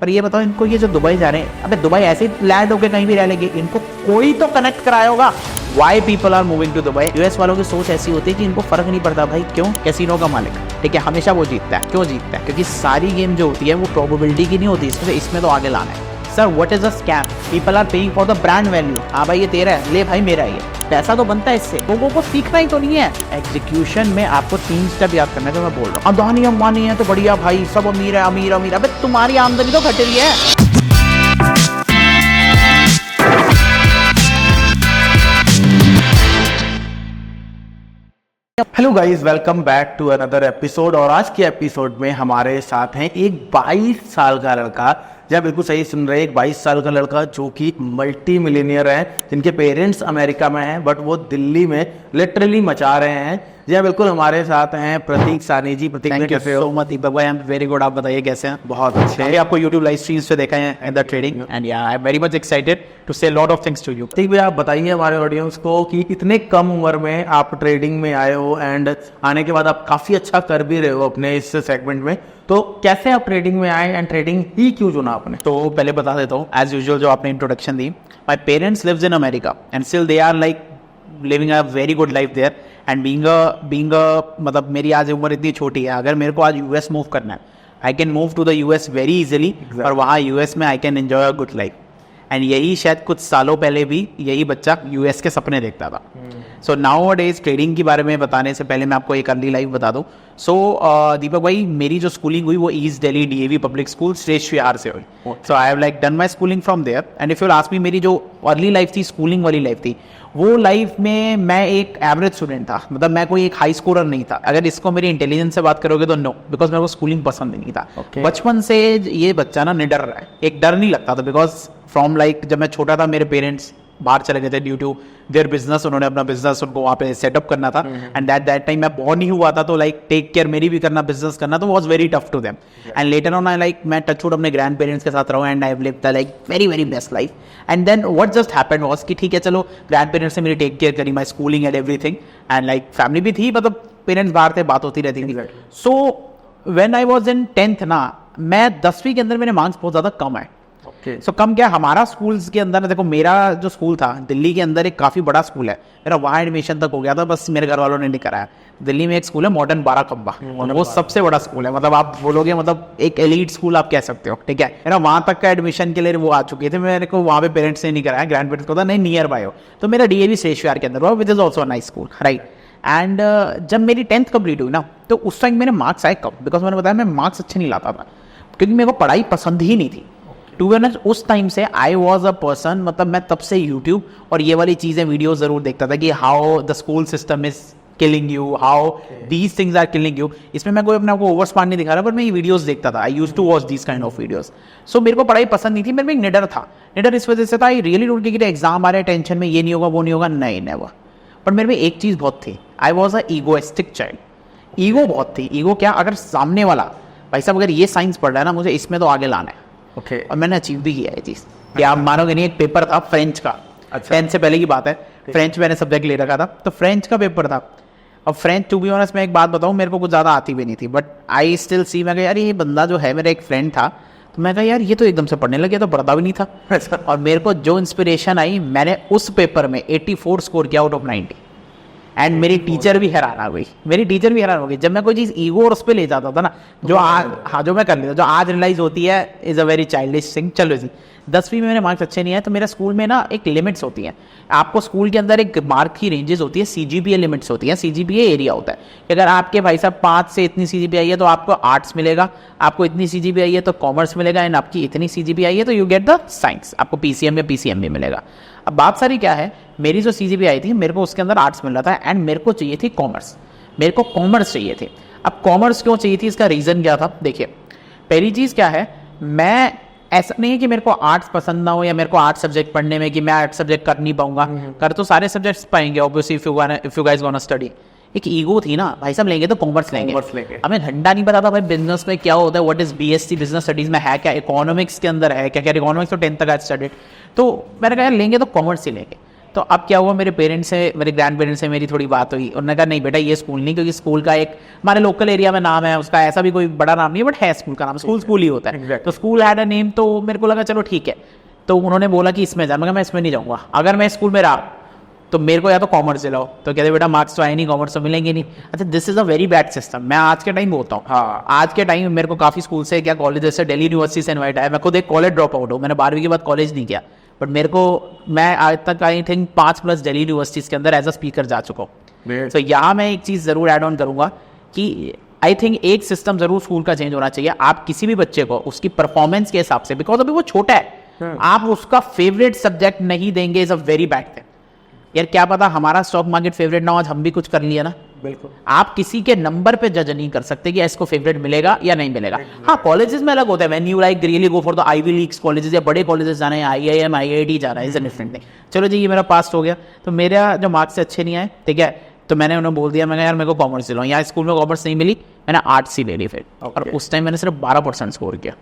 पर ये बताओ इनको, ये जो दुबई जा रहे हैं, अबे दुबई ऐसे ही लैंड होकर कहीं भी रह लेंगे, इनको कोई तो कनेक्ट कराया होगा। Why people are moving to Dubai. US वालों की सोच ऐसी होती है कि इनको फर्क नहीं पड़ता भाई, क्यों, कैसीनो का मालिक, ठीक है, हमेशा वो जीतता है। क्यों जीतता है? क्योंकि सारी गेम जो होती है वो प्रोबेबिलिटी की नहीं होती, इसमें तो आगे लाना है। Sir what is a scam? People are paying for the brand value. हाँ भाई ये तेरा है, ले भाई मेरा है, ये पैसा तो बनता है इससे, लोगों को सीखना ही तो नहीं है। एग्जीक्यूशन में आपको 3 स्टेप याद करना है, तो मैं बोल रहा हूँ। अदानी अंबानी है तो बढ़िया भाई, सब अमीर है, अमीर अमीर, अबे तुम्हारी आमदनी तो घट रही है। Hello guys, welcome back to another episode. और आज के एपिसोड में हमारे साथ हैं एक 22 साल का लड़का, जब बिल्कुल सही सुन रहे हैं, एक 22 साल का लड़का जो कि मल्टी मिलियनियर है, जिनके पेरेंट्स अमेरिका में हैं बट वो दिल्ली में लिटरली मचा रहे हैं। जी बिल्कुल, हमारे साथ हैं प्रतीक सानी जी। प्रतीक में कैसे हो? सो मच दीपक भाई, आई एम वेरी गुड। आप बताइए कैसे हैं? बहुत अच्छे। आपको YouTube लाइव स्ट्रीम्स पे देखा है in the trading, and yeah I am very much excited to say lot of things to you. Pratik भाई, आप बताइए हमारे ऑडियंस को कि इतने कम उम्र में आप ट्रेडिंग में आए हो एंड आने के बाद आप काफी अच्छा कर भी रहे हो अपने इस सेगमेंट में, तो कैसे आप ट्रेडिंग में आए एंड ट्रेडिंग ही क्यों चुना आपने? तो पहले बता देता हूँ, एज यूजुअल जो आपने इंट्रोडक्शन दी, my parents lives in America and still they are like living a very good life there. And being मतलब मेरी आज उम्र इतनी छोटी है, अगर मेरे को आज यूएस मूव करना है, I can move to the US very easily, और वहाँ यूएस में I can enjoy a good life. And यही शायद कुछ सालों पहले भी यही बच्चा यूएस के सपने देखता था। सो नाउ डेज ट्रेडिंग के बारे में बताने से पहले मैं आपको एक अर्ली लाइफ बता दूं। सो दीपक भाई, मेरी जो स्कूलिंग हुई वो east Delhi DAV public school Shreshtha Vihar से हुई। So I have like done my schooling from there. And if you ask me, मेरी जो अर्ली लाइफ थी, स्कूलिंग वाली लाइफ थी, वो लाइफ में मैं एक एवरेज स्टूडेंट था। मतलब मैं कोई एक हाई स्कोरर नहीं था। अगर इसको मेरी इंटेलिजेंस से बात करोगे तो नो, बिकॉज मेरे को स्कूलिंग पसंद नहीं था। बचपन से ये बच्चा ना निडर रहा है, एक डर नहीं लगता था, बिकॉज फ्रॉम लाइक जब मैं छोटा था, मेरे पेरेंट्स बाहर चले गए थे ड्यू टू देयर बिजनेस। उन्होंने अपना बिजनेस उनको वहाँ पे सेटअप करना था, एंड दैट टाइम मैं बॉर्न ही हुआ था, तो लाइक टेक केयर मेरी भी करना, बिजनेस करना, तो was very tough to them. And later on I like मैं टचवुड अपने ग्रैंड पेरेंट्स के साथ रहा, and I have lived the like very very best life. And then what just happened was कि ठीक है चलो, ग्रैंड पेरेंट्स ने मेरी टेक केयर करी, my schooling and everything, and like family भी थी, मतलब पेरेंट्स बाहर थे, बात होती रहती थी। So when I was in 10th ना, मैं 10वीं के अंदर मेरे मार्क्स बहुत ज़्यादा कम आए। सो कम क्या, हमारा स्कूल्स के अंदर, देखो मेरा जो स्कूल था दिल्ली के अंदर एक काफ़ी बड़ा स्कूल है, मेरा वहाँ एडमिशन तक हो गया था, बस मेरे घर वालों ने नहीं कराया। दिल्ली में एक स्कूल है मॉडर्न बाराकंबा, वो सबसे बड़ा स्कूल है, मतलब आप बोलोगे मतलब एक एलीट स्कूल आप कह सकते हो, ठीक है। मेरा वहाँ तक का एडमिशन के लिए वो आ चुके थे, मेरे को वहाँ पे पेरेंट्स ने नहीं कराया, ग्रैंड पेरेंट्स को था नहीं नियर बाय हो, तो मेरा डीएवी श्रेष्ठ विहार के अंदर हुआ, which is also nice school, right. And जब मेरी 10th कंप्लीट हुई ना, तो उस टाइम मेरे मार्क्स आए कम, बिकॉज मैंने बताया मैं मार्क्स अच्छे नहीं लाता था, क्योंकि मेरे को पढ़ाई पसंद ही नहीं थी। टू बी ऑनेस्ट उस टाइम से आई वॉज अ पर्सन, मतलब मैं तब से यूट्यूब और ये वाली चीज़ें वीडियो ज़रूर देखता था कि how the school system is killing you, how these things are killing you. इसमें मैं कोई अपने आपको ओवर स्मार्ट नहीं दिखा रहा, बट मैं ये वीडियोस देखता था। I use to watch these kind of videos. So मेरे को पढ़ाई पसंद नहीं थी, मेरे में एक निडर था। निडर इस वजह से था, I really don't care, exam आ रहे हैं, टेंशन में, ये नहीं होगा वो नहीं होगा, नहीं नेवर। बट मेरे में एक चीज़ बहुत थी, I was a egoistic child. Ego बहुत थी। ईगो क्या, अगर सामने वाला भाई साहब अगर ये साइंस पढ़ रहा है ना, मुझे इसमें तो आगे लाना है, ओके। और मैंने अचीव भी किया ये चीज़। क्या आप मानोगे नहीं, एक पेपर था फ्रेंच का, 10th से पहले की बात है, फ्रेंच मैंने सब्जेक्ट ले रखा था, तो फ्रेंच का पेपर था। अब फ्रेंच टू बी ऑनेस्ट मैं एक बात बताऊँ, मेरे को कुछ ज़्यादा आती भी नहीं थी, बट आई स्टिल सी, मैं कहा यार ये बंदा जो है, मेरा एक फ्रेंड था, तो मैं कहा यार ये तो एकदम से पढ़ने लगे, तो पढ़ता भी नहीं था। और मेरे को जो इंस्पिरेशन आई, मैंने उस पेपर में 84 स्कोर किया आउट ऑफ 90। एंड मेरी टीचर भी हैरान हो गई, मेरी टीचर भी हैरान हो गई जब मैं कोई चीज़ ईगो और उस पर ले जाता था ना, जो आज, हाँ जो मैं कर लेता, जो आज रियलाइज होती है is a very childish thing. चलो जी, 10वीं में मेरे मार्क्स अच्छे नहीं आए, तो मेरा स्कूल में ना एक लिमिट्स होती हैं, आपको स्कूल के अंदर एक मार्क की रेंजेस होती है, सीजीपीए लिमिट्स होती हैं। सीजीपीए एरिया होता है कि अगर आपके भाई साहब 5 से इतनी सीजीपीए आई है तो आपको आर्ट्स मिलेगा, आपको इतनी सीजीपीए आई है तो कॉमर्स मिलेगा, एंड आपकी इतनी सीजीपीए आई है तो यू गेट द साइंस, आपको पीसीएम या पीसीएम भी मिलेगा। अब बात सारी क्या है, मेरी जो सीजीपीए आई थी, मेरे को उसके अंदर आर्ट्स मिल रहा था, एंड मेरे को चाहिए थी कॉमर्स, मेरे को कॉमर्स चाहिए थी। अब कॉमर्स क्यों चाहिए थी, इसका रीज़न क्या था? देखिए, पहली चीज़ क्या है, मैं ऐसा नहीं है कि मेरे को आर्ट्स पसंद ना हो या मेरे को आर्ट्स सब्जेक्ट पढ़ने में कि मैं आर्ट्स सब्जेक्ट कर नहीं पाऊंगा, कर तो सारे सब्जेक्ट्स पाएंगे obviously if you guys gonna study. एक ईगो थी ना, भाई साहब लेंगे तो कॉमर्स लेंगे। हमें घंटा नहीं पता था भाई बिजनेस में क्या होता है, what is BSc business studies में है क्या, इकोनॉमिक्स के अंदर है क्या, क्या इकोनॉमिक्स तो 10th तक आज स्टडीड। तो मैंने कहा लेंगे तो कॉमर्स ही लेंगे। तो अब क्या हुआ, मेरे पेरेंट्स से, मेरे ग्रैंड पेरेंट्स से मेरी थोड़ी बात हुई। उन्होंने कहा नहीं बेटा ये स्कूल नहीं, क्योंकि स्कूल का एक हमारे लोकल एरिया में नाम है, उसका ऐसा भी कोई बड़ा नाम नहीं है, बट है स्कूल का नाम, स्कूल ही होता है। Exactly. तो स्कूल हैड अ नेम, तो मेरे को लगा चलो ठीक है। तो उन्होंने बोला कि इसमें जा, मैं इसमें नहीं जाऊँगा, अगर मैं स्कूल में रहा तो मेरे को या तो कॉमर्स दिलाओ। तो कहते बेटा मार्क्स तो आए नहीं, कॉमर्स तो मिलेंगे नहीं। अच्छा, this is a very bad system. मैं आज के टाइम बोलता हूँ, हाँ। आज के टाइम में मेरे को काफ़ी स्कूल से क्या कॉलेज से, दिल्ली यूनिवर्सिटी से इनवाइट आया। मैं खुद एक कॉलेज ड्रॉप आउट हूँ, मैंने 12वीं के बाद कॉलेज नहीं किया, बट मेरे को, मैं आज तक आई थिंक 5+ दिल्ली यूनिवर्सिटीज़ के अंदर एज अ स्पीकर जा चुका हूँ। तो यहाँ मैं एक चीज़ ज़रूर ऐड ऑन करूँगा कि आई थिंक एक सिस्टम ज़रूर स्कूल का चेंज होना चाहिए। आप किसी भी बच्चे को उसकी परफॉर्मेंस के हिसाब से, बिकॉज अभी वो छोटा है, आप उसका फेवरेट सब्जेक्ट नहीं देंगे is a very bad thing. यार क्या पता हमारा स्टॉक मार्केट फेवरेट ना हो, आज हम भी कुछ कर लिया ना। बिल्कुल। आप किसी के नंबर पे जज नहीं कर सकते कि इसको फेवरेट मिलेगा या नहीं मिलेगा। हाँ, कॉलेजेस में अलग होता है, when you like really go for the Ivy Leagues colleges या बड़े कॉलेजेस जाना है, IIM IIT जाना है, इज अ डिफरेंट थिंग। चलो जी, ये मेरा पास्ट हो गया। तो मेरा जो मार्क्स अच्छे नहीं आए, ठीक है, तो मैंने उन्हें बोल दिया, मैंने यार मेरे को कॉमर्स दिलाओ। यहाँ स्कूल में कॉमर्स नहीं मिली, मैंने आर्ट्स ही ले ली फिर। और उस टाइम मैंने सिर्फ 12% स्कोर किया।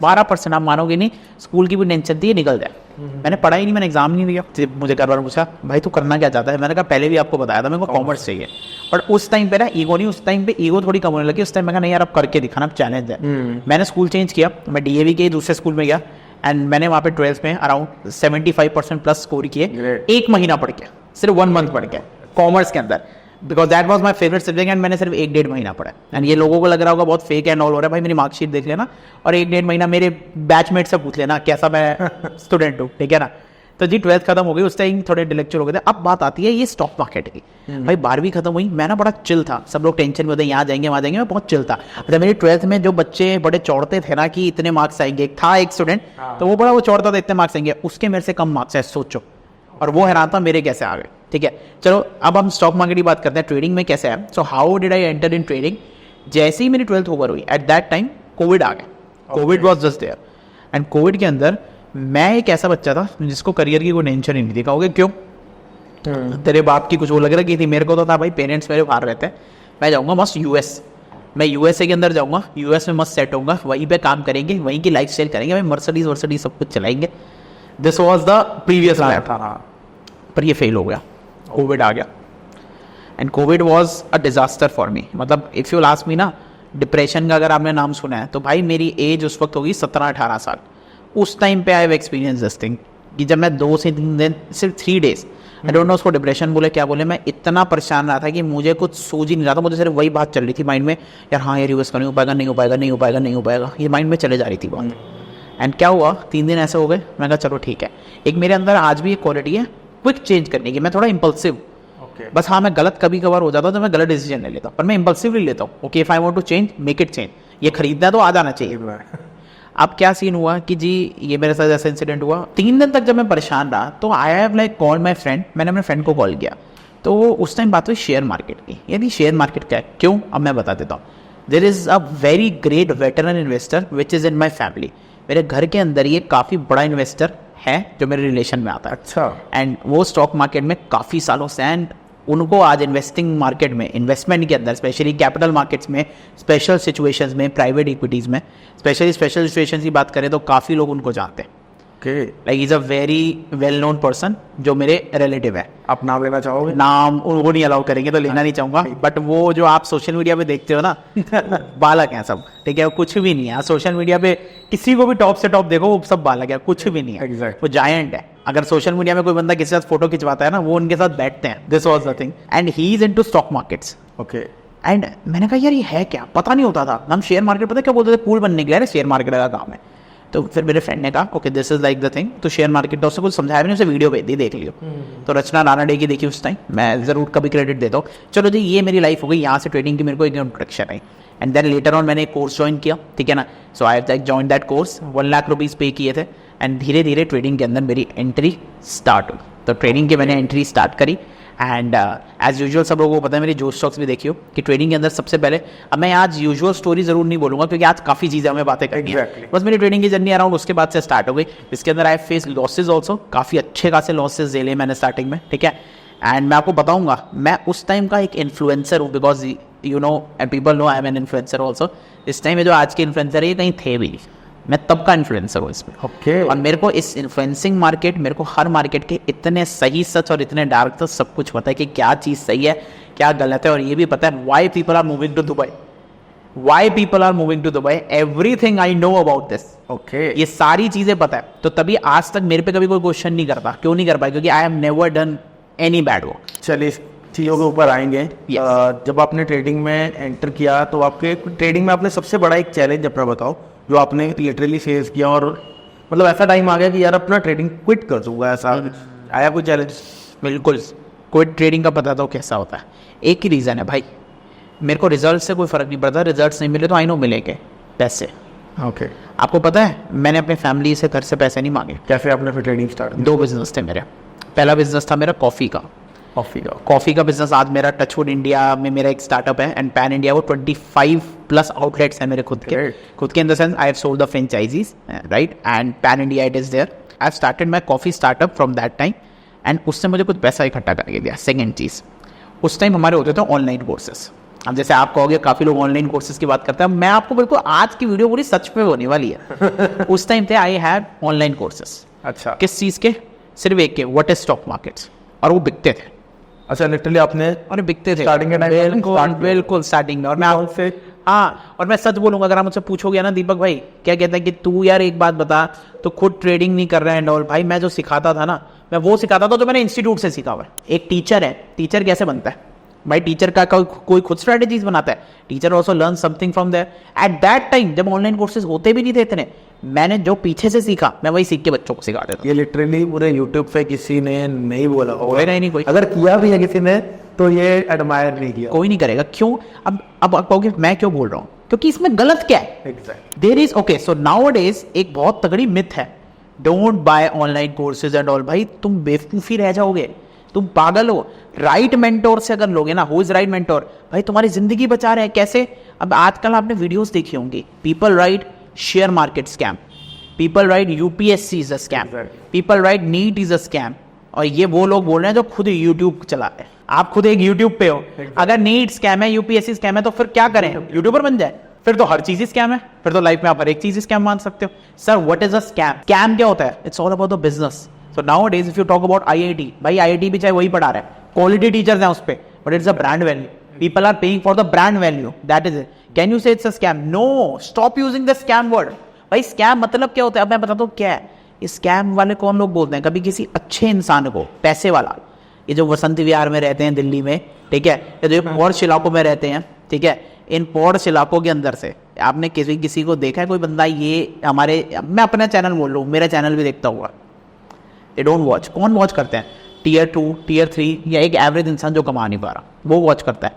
12%, आप मानोगे नहीं, स्कूल की भी टेंशन थी निकल जाए। मैंने पढ़ा ही नहीं, मैंने एग्जाम नहीं दिया। मुझे घर वालों ने पूछा भाई तू करना क्या चाहता है, मैंने कहा पहले भी आपको बताया था मेरे को कॉमर्स चाहिए। और उस टाइम पे ना ईगो नहीं, उस टाइम पे ईगो थोड़ी कम होने लगी। उस टाइम मैं कहा नहीं यार अब करके दिखाना, अब चैलेंज है। मैंने स्कूल चेंज किया, मैं DAV के दूसरे स्कूल में गया एंड मैंने वहाँ पे 12th में अराउंड 75% प्लस स्कोर किए। एक महीना पढ़ के, सिर्फ 1 मंथ पढ़ के कॉमर्स के अंदर, because that was my favourite subject and मैंने सिर्फ 1-1.5 महीना पढ़ा। एंड ये लोगों को लग रहा होगा बहुत फेक एंड ऑल हो रहा है, भाई मेरी मार्कशीट देख लेना और 1-1.5 महीना मेरे बैचमेट से पूछ लेना कैसा मैं स्टूडेंट हूँ, ठीक है ना। तो जी 12th खत्म हो गई, उस टाइम थोड़े इंटेलेक्चुअल हो गए थे। अब बात आती है ये स्टॉक मार्केट की। भाई 12वीं खत्म हुई, मैं ना बड़ा चिल था, सब लोग टेंशन में होते यहाँ जाएंगे वहाँ जाएंगे, मैं बहुत चिल था। अच्छा, मेरी 12th में जो बच्चे बड़े चौड़ते थे ना कि इतने मार्क्स आएंगे, था एक स्टूडेंट तो वो चौड़ता था इतने मार्क्स आएंगे, उसके मेरे से कम मार्क्स है, सोचो। और वो हैरान था मेरे कैसे आ गए, ठीक है। चलो अब हम स्टॉक मार्केट की बात करते हैं, ट्रेडिंग में कैसे है। So how did I enter in trading. जैसे ही मेरी 12th ओवर हुई, एट दैट टाइम कोविड आ गया। Covid was just there and Covid के अंदर मैं एक ऐसा बच्चा था जिसको करियर की कोई टेंशन ही नहीं थी। कहोगे क्यों? तेरे बाप की कुछ वो लग रही थी, मेरे को तो था भाई पेरेंट्स मेरे बाहर रहते हैं, मैं जाऊँगा मस्त US, मैं USA के अंदर जाऊँगा, US में मस्त सेट होऊंगा, वहीं पे काम करेंगे, वहीं की लाइफ स्टाइल करेंगे, भाई मर्सिडीज सब कुछ चलाएंगे। This was the previous life था। पर ये फेल हो गया, कोविड आ गया and Covid was a disaster for me. मतलब इफ़ यू लास्ट मी ना, डिप्रेशन का अगर आपने नाम सुना है तो भाई मेरी एज उस वक्त होगी 17-18 साल। उस टाइम पे I have experience this thing कि जब मैं 2 से 3 दिन, सिर्फ 3 डेज, आई डोंट नो उसको डिप्रेशन बोले क्या बोले, मैं इतना परेशान रहा था कि मुझे कुछ सूझ ही नहीं रहा था। मुझे सिर्फ वही बात चल रही थी माइंड में, यार हाँ यार US का नहीं हो पाएगा, नहीं हो पाएगा, नहीं हो पाएगा, नहीं हो पाएगा, ये माइंड में चले जा रही थी बात। एंड क्या हुआ, 3 दिन ऐसे हो गए, मैं कहा चलो ठीक है। एक मेरे अंदर आज भी एक क्वालिटी है क्विक चेंज करने की, मैं थोड़ा इम्पल्सिव, बस हाँ मैं गलत कभी कभार हो जाता हूँ तो मैं गलत डिसीजन ले लेता हूँ, पर मैं इम्पल्सिवली लेता हूँ। Okay, if I want to change, make it change. ये खरीदना है तो आ जाना चाहिए। अब क्या सीन हुआ कि जी ये मेरे साथ ऐसा इंसिडेंट हुआ। 3 दिन तक जब मैं परेशान रहा तो आई have like call my friend, मैंने अपने फ्रेंड को कॉल किया। तो उस टाइम बात हुई शेयर मार्केट की। यानी शेयर मार्केट क्या है, क्यों, अब मैं बता देता हूँ। There is a very great veteran investor which is in my family. मेरे घर के अंदर ये काफ़ी बड़ा इन्वेस्टर है जो मेरे रिलेशन में आता है। अच्छा। एंड वो स्टॉक मार्केट में काफ़ी सालों से, एंड उनको आज इन्वेस्टिंग मार्केट में, इन्वेस्टमेंट के अंदर, स्पेशली कैपिटल मार्केट्स में, स्पेशल सिचुएशंस में, प्राइवेट इक्विटीज़ में, स्पेशली स्पेशल सिचुएशंस की बात करें तो काफ़ी लोग उनको जानते हैं। Like is a very well known person जो मेरे रिलेटिव है। आप नाम लेना चाहोगे? नाम वो नहीं अलाउ करेंगे तो लेना नहीं चाहूँगा, बट वो जो आप सोशल मीडिया पे देखते हो ना बालक हैं सब, ठीक है, वो कुछ भी नहीं है। सोशल मीडिया पे किसी को भी टॉप से टॉप देखो वो सब बालक है, कुछ भी नहीं है। Exactly. वो जायंट है। अगर सोशल मीडिया में कोई बंदा किसी के साथ फोटो खिंचवाता है ना, वो उनके साथ बैठते हैं। This was the thing and he is into stock markets. Okay. And मैंने कहा यार ये है क्या, पता नहीं होता था। हम शेयर मार्केट पता क्या बोलते थे, कूल बनने के लिए शेयर मार्केट का काम है। तो फिर मेरे फ्रेंड ने कहा okay this is like the thing, तो शेयर मार्केट, तो उससे कुछ समझाया भी नहीं, उसे वीडियो भेज दी, देख लियो। तो रचना राणा डे की देखी उस टाइम, मैं ज़रूर कभी क्रेडिट देता हूँ। चलो जी ये मेरी लाइफ हो गई, यहाँ से ट्रेडिंग की मेरे को एक इंट्रोडक्शन आई। एंड देन लेटर ऑन मैंने एक कोर्स ज्वाइन किया, ठीक है ना। So I have join that course, 1 lakh rupees pay किए थे एंड धीरे धीरे ट्रेडिंग के अंदर मेरी एंट्री स्टार्ट हुई। तो ट्रेडिंग की मैंने एंट्री स्टार्ट करी एंड एज यूजुअल सब लोगों को पता है, मेरी जोश स्टॉक्स भी देखियो कि ट्रेडिंग के अंदर सबसे पहले, अब मैं आज यूजुअल स्टोरी जरूर नहीं बोलूंगा क्योंकि आज काफ़ी चीज़ें हमें बातें करनी है। बस मेरी ट्रेडिंग की जर्नी अराउंड उसके बाद से स्टार्ट हो गई। इसके अंदर आई फेस लॉसेज ऑल्सो, काफ़ी अच्छे खासे लॉसेज ले लिए मैंने स्टार्टिंग में, ठीक है। एंड मैं आपको बताऊंगा मैं उस टाइम का एक इन्फ्लुएंसर हूँ, because you know and people know I am an influencer also. इस टाइम में जो आज के इन्फ्लुएंसर है ये कहीं थे भी नहीं, मैं तब का इन्फ्लुएंसर हूँ इसमें। ओके। और मेरे को इस इन्फ्लुएंसिंग मार्केट, मेरे को हर मार्केट के इतने सही सच और इतने डार्क सच सब कुछ पता है कि क्या चीज़ सही है क्या गलत है। और ये भी पता है why people are moving to Dubai, why people are moving to Dubai, everything I know about this. Okay. ये सारी चीजें पता है। तो तभी आज तक मेरे पे कभी कोई क्वेश्चन नहीं करता। क्यों नहीं कर पाया? क्योंकि I have never done any bad work. चलिए इस चीज़ों के ऊपर आएंगे। जब आपने ट्रेडिंग में एंटर किया तो आपके ट्रेडिंग में आपने सबसे बड़ा एक चैलेंज अपना बताओ जो आपने लिटरली फेस किया, और मतलब ऐसा टाइम आ गया कि यार अपना ट्रेडिंग क्विट कर दूंगा, ऐसा आया कोई चैलेंज? बिल्कुल। कोई ट्रेडिंग का पता तो कैसा होता है। एक ही रीज़न है भाई, मेरे को रिजल्ट से कोई फ़र्क नहीं पड़ता। रिजल्ट्स नहीं मिले तो आई नो मिलेंगे पैसे। ओके। आपको पता है मैंने अपनी फैमिली से घर से पैसे नहीं मांगे। कैसे आपने फिर ट्रेडिंग स्टार्ट की? 2 बिजनेस थे मेरे। पहला बिजनेस था मेरा कॉफ़ी का। कॉफ़ी का बिजनेस आज मेरा टचवुड इंडिया में मेरा एक स्टार्टअप है एंड पैन इंडिया वो 25+ आउटलेट्स हैं मेरे खुद के in the sense I have sold the franchisees right and pan India it is there. I started my coffee startup from that time and उससे मुझे कुछ पैसा इकट्ठा करके दिया। सेकेंड चीज़, उस टाइम हमारे होते थे ऑनलाइन कोर्सेस। अब जैसे आप कहोगे काफ़ी लोग ऑनलाइन कोर्सेज की बात करते हैं, मैं आपको बिल्कुल आज की वीडियो पूरी सच पे होने वाली है। उस टाइम थे आई हैव ऑनलाइन कोर्सेज। अच्छा। किस चीज़ के? सिर्फ एक के, व्हाट इज स्टॉक मार्केट्स, और वो बिकते थे। अच्छा, लिटरली आपने और बिकते थे स्टार्टिंग के टाइम? बिल्कुल स्टार्टिंग में। और मैं आपसे हाँ, और मैं सच बोलूंगा, अगर आप मुझसे पूछोगे ना दीपक भाई क्या कहते हैं कि तू यार एक बात बता, तो खुद ट्रेडिंग नहीं कर रहा है एंड ऑल, भाई मैं जो सिखाता था ना मैं वो सिखाता था जो मैंने इंस्टीट्यूट से सीखा हुआ है। एक टीचर है, टीचर कैसे बनता है भाई? टीचर का कोई खुद स्ट्रेटेजीज बनाता है, teacher also learn something from there. At that time जब ऑनलाइन कोर्सेज होते भी नहीं थे इतने, मैंने जो पीछे से सीखा मैं वही सीख के बच्चों को सिखा देता। ये लिटरली पूरे यूट्यूब पे किसी ने नहीं बोला होगा, नहीं कोई, अगर किया भी है किसी ने तो ये एडमायर नहीं किया, कोई नहीं करेगा। क्यों? अब आप कहोगे मैं क्यों बोल रहा हूँ, क्योंकि इसमें गलत क्या है? Exact. There is okay, so nowadays एक बहुत तगड़ी मिथ है, don't buy online courses and all. भाई तुम बेवकूफी रह जाओगे, तुम पागल हो। राइट मेंटोर से अगर लोगे ना, हु इज राइट मेंटोर, भाई तुम्हारी जिंदगी बचा रहे हैं। कैसे? अब आजकल आपने वीडियोस देखी होंगी, people write share market scam, people write UPSC is a scam, people write NEET is a scam. और ये वो लोग बोल रहे हैं जो खुद यूट्यूब चलाते हैं। आप खुद एक यूट्यूब पे हो, अगर नीट स्कैम है, यूपीएससी स्कैम है, तो फिर क्या करें? यूट्यूबर बन जाए? फिर तो हर चीज ही स्कैम है, फिर तो लाइफ में आप हर एक चीज स्कैम मान सकते हो। Sir what is a scam? Scam क्या होता है? It's all about the business. So nowadays if you talk about IIT, भाई आईआईटी भी चाहे वही पढ़ा रहा है, क्वालिटी टीचर्स हैं उस पे, but it's a brand value, people are paying for the brand value, that is it. Can you say it's a scam? No, stop using the scam word. भाई स्कैम मतलब क्या होता है? अब मैं बताता हूँ क्या है। स्कैम वाले कौन लोग बोलते हैं? कभी किसी अच्छे इंसान को, पैसे वाला, ये जो वसंत विहार में रहते हैं दिल्ली में, ठीक है, ये जो पॉश इलाकों में रहते हैं, ठीक है, इन पॉश इलाकों के अंदर से आपने किसी को देखा है कोई बंदा, ये हमारे, मैं अपना चैनल बोल रहा हूँ, मेरा चैनल भी देखता हुआ, दे डोंट वॉच। कौन वॉच करते हैं? Tier 2 Tier 3 या एक एवरेज इंसान जो कमा नहीं पा रहा, वो वॉच करता है।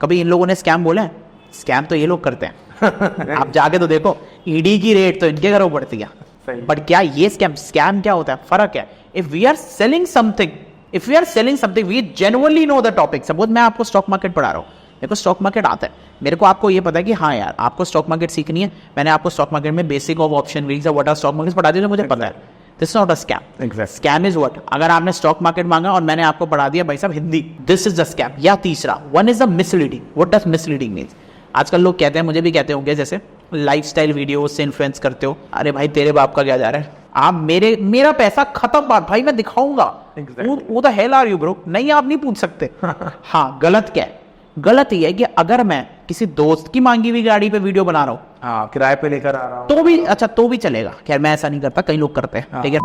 कभी इन लोगों ने स्कैम बोला है? स्कैम तो ये लोग करते हैं। आप जाके तो देखो, ईडी की रेट तो इनके घरों पड़ती है, बट क्या ये स्कैम क्या होता है? फर्क है। If we are selling something we genuinely know the topic. Suppose मैं आपको स्टॉक मार्केट पढ़ा रहा हूँ, मेरे को स्टॉक मार्केट आता है, मेरे को आपको ये पता है कि हाँ यार आपको स्टॉक मार्केट सीखनी है, मैंने आपको स्टॉक मार्केट में basic of option weeks what are stock markets पढ़ा दिया, जो मुझे पता है। This is not a scam. Scam is what? अगर आपने स्टॉक मार्केट मांगा और मैंने आपको पढ़ा दिया भाई साहब Hindi, this is the scam. या तीसरा, one is the misleading. What does misleading means? आजकल लोग कहते हैं, मुझे भी कहते होंगे, जैसे लाइफस्टाइल वीडियो से इन्फ्लुएंस करते हो, अरे भाई तेरे बाप का क्या जा रहा है, आप मेरा पैसा खत्म, बात भाई मैं दिखाऊंगा। वो the hell are you bro? नहीं, आप नहीं पूछ सकते। हाँ, गलत क्या है? गलत ये है कि अगर मैं किसी दोस्त की मांगी हुई गाड़ी पे वीडियो बना रहा हूँ, हाँ, किराए पे लेकर आ रहा हूँ, तो भी अच्छा, तो भी चलेगा। खैर मैं ऐसा नहीं करता, कई लोग करते हैं, ठीक है,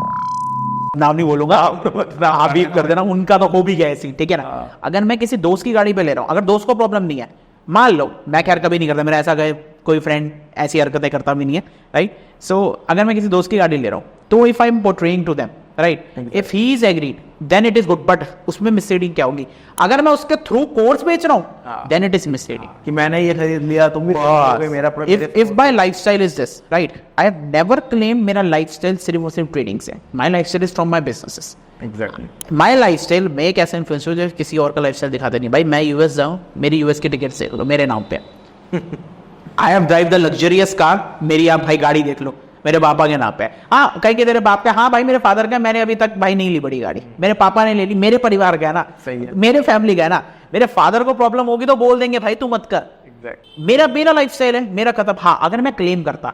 नाम नहीं बोलूंगा, आप भी कर देना, उनका तो हो भी गया ऐसी, ठीक है ना। अगर मैं किसी दोस्त की गाड़ी पे ले रहा हूँ, अगर दोस्त को प्रॉब्लम नहीं है, मान लो, मैं खैर कभी नहीं करता, मेरा ऐसा कोई फ्रेंड ऐसी हरकतें करता भी नहीं है, राइट। सो अगर मैं किसी दोस्त की गाड़ी ले रहा हूँ, तो if I am portraying to them, right, if he is agreed then it is good. But उसमें मिसलीडिंग क्या होगी? अगर मैं उसके थ्रू कोर्स बेच रहा हूँ, देन इट इज मिसलीडिंग कि मैंने ये खरीद लिया, तुम भी मेरा। if my lifestyle is this, right, I have never claimed मेरा lifestyle सिर्फ और सिर्फ ट्रेडिंग से। My lifestyle is from my businesses. Exactly. My lifestyle, मैं एक ऐसा इन्फ्लुएंसर जो किसी और का लाइफस्टाइल दिखाते नहीं। भाई मैं यूएस जाऊँ, मेरी यूएस की टिकट से लो मेरे नाम पे। I have drive the luxurious car, मेरी आप भाई गाड़ी देख लो, मेरे पापा के नाम पे। हाँ, कहीं के तेरे बाप का, हाँ भाई मेरे फादर का, मैंने अभी तक भाई नहीं ली बड़ी गाड़ी, मेरे पापा ने ले ली, मेरे परिवार का है ना, सही है, मेरे फैमिली का है ना। मेरे फादर को प्रॉब्लम होगी तो बोल देंगे भाई तू मत कर। Exactly. मेरा लाइफस्टाइल है, मेरा खत्म। हाँ, अगर मैं क्लेम करता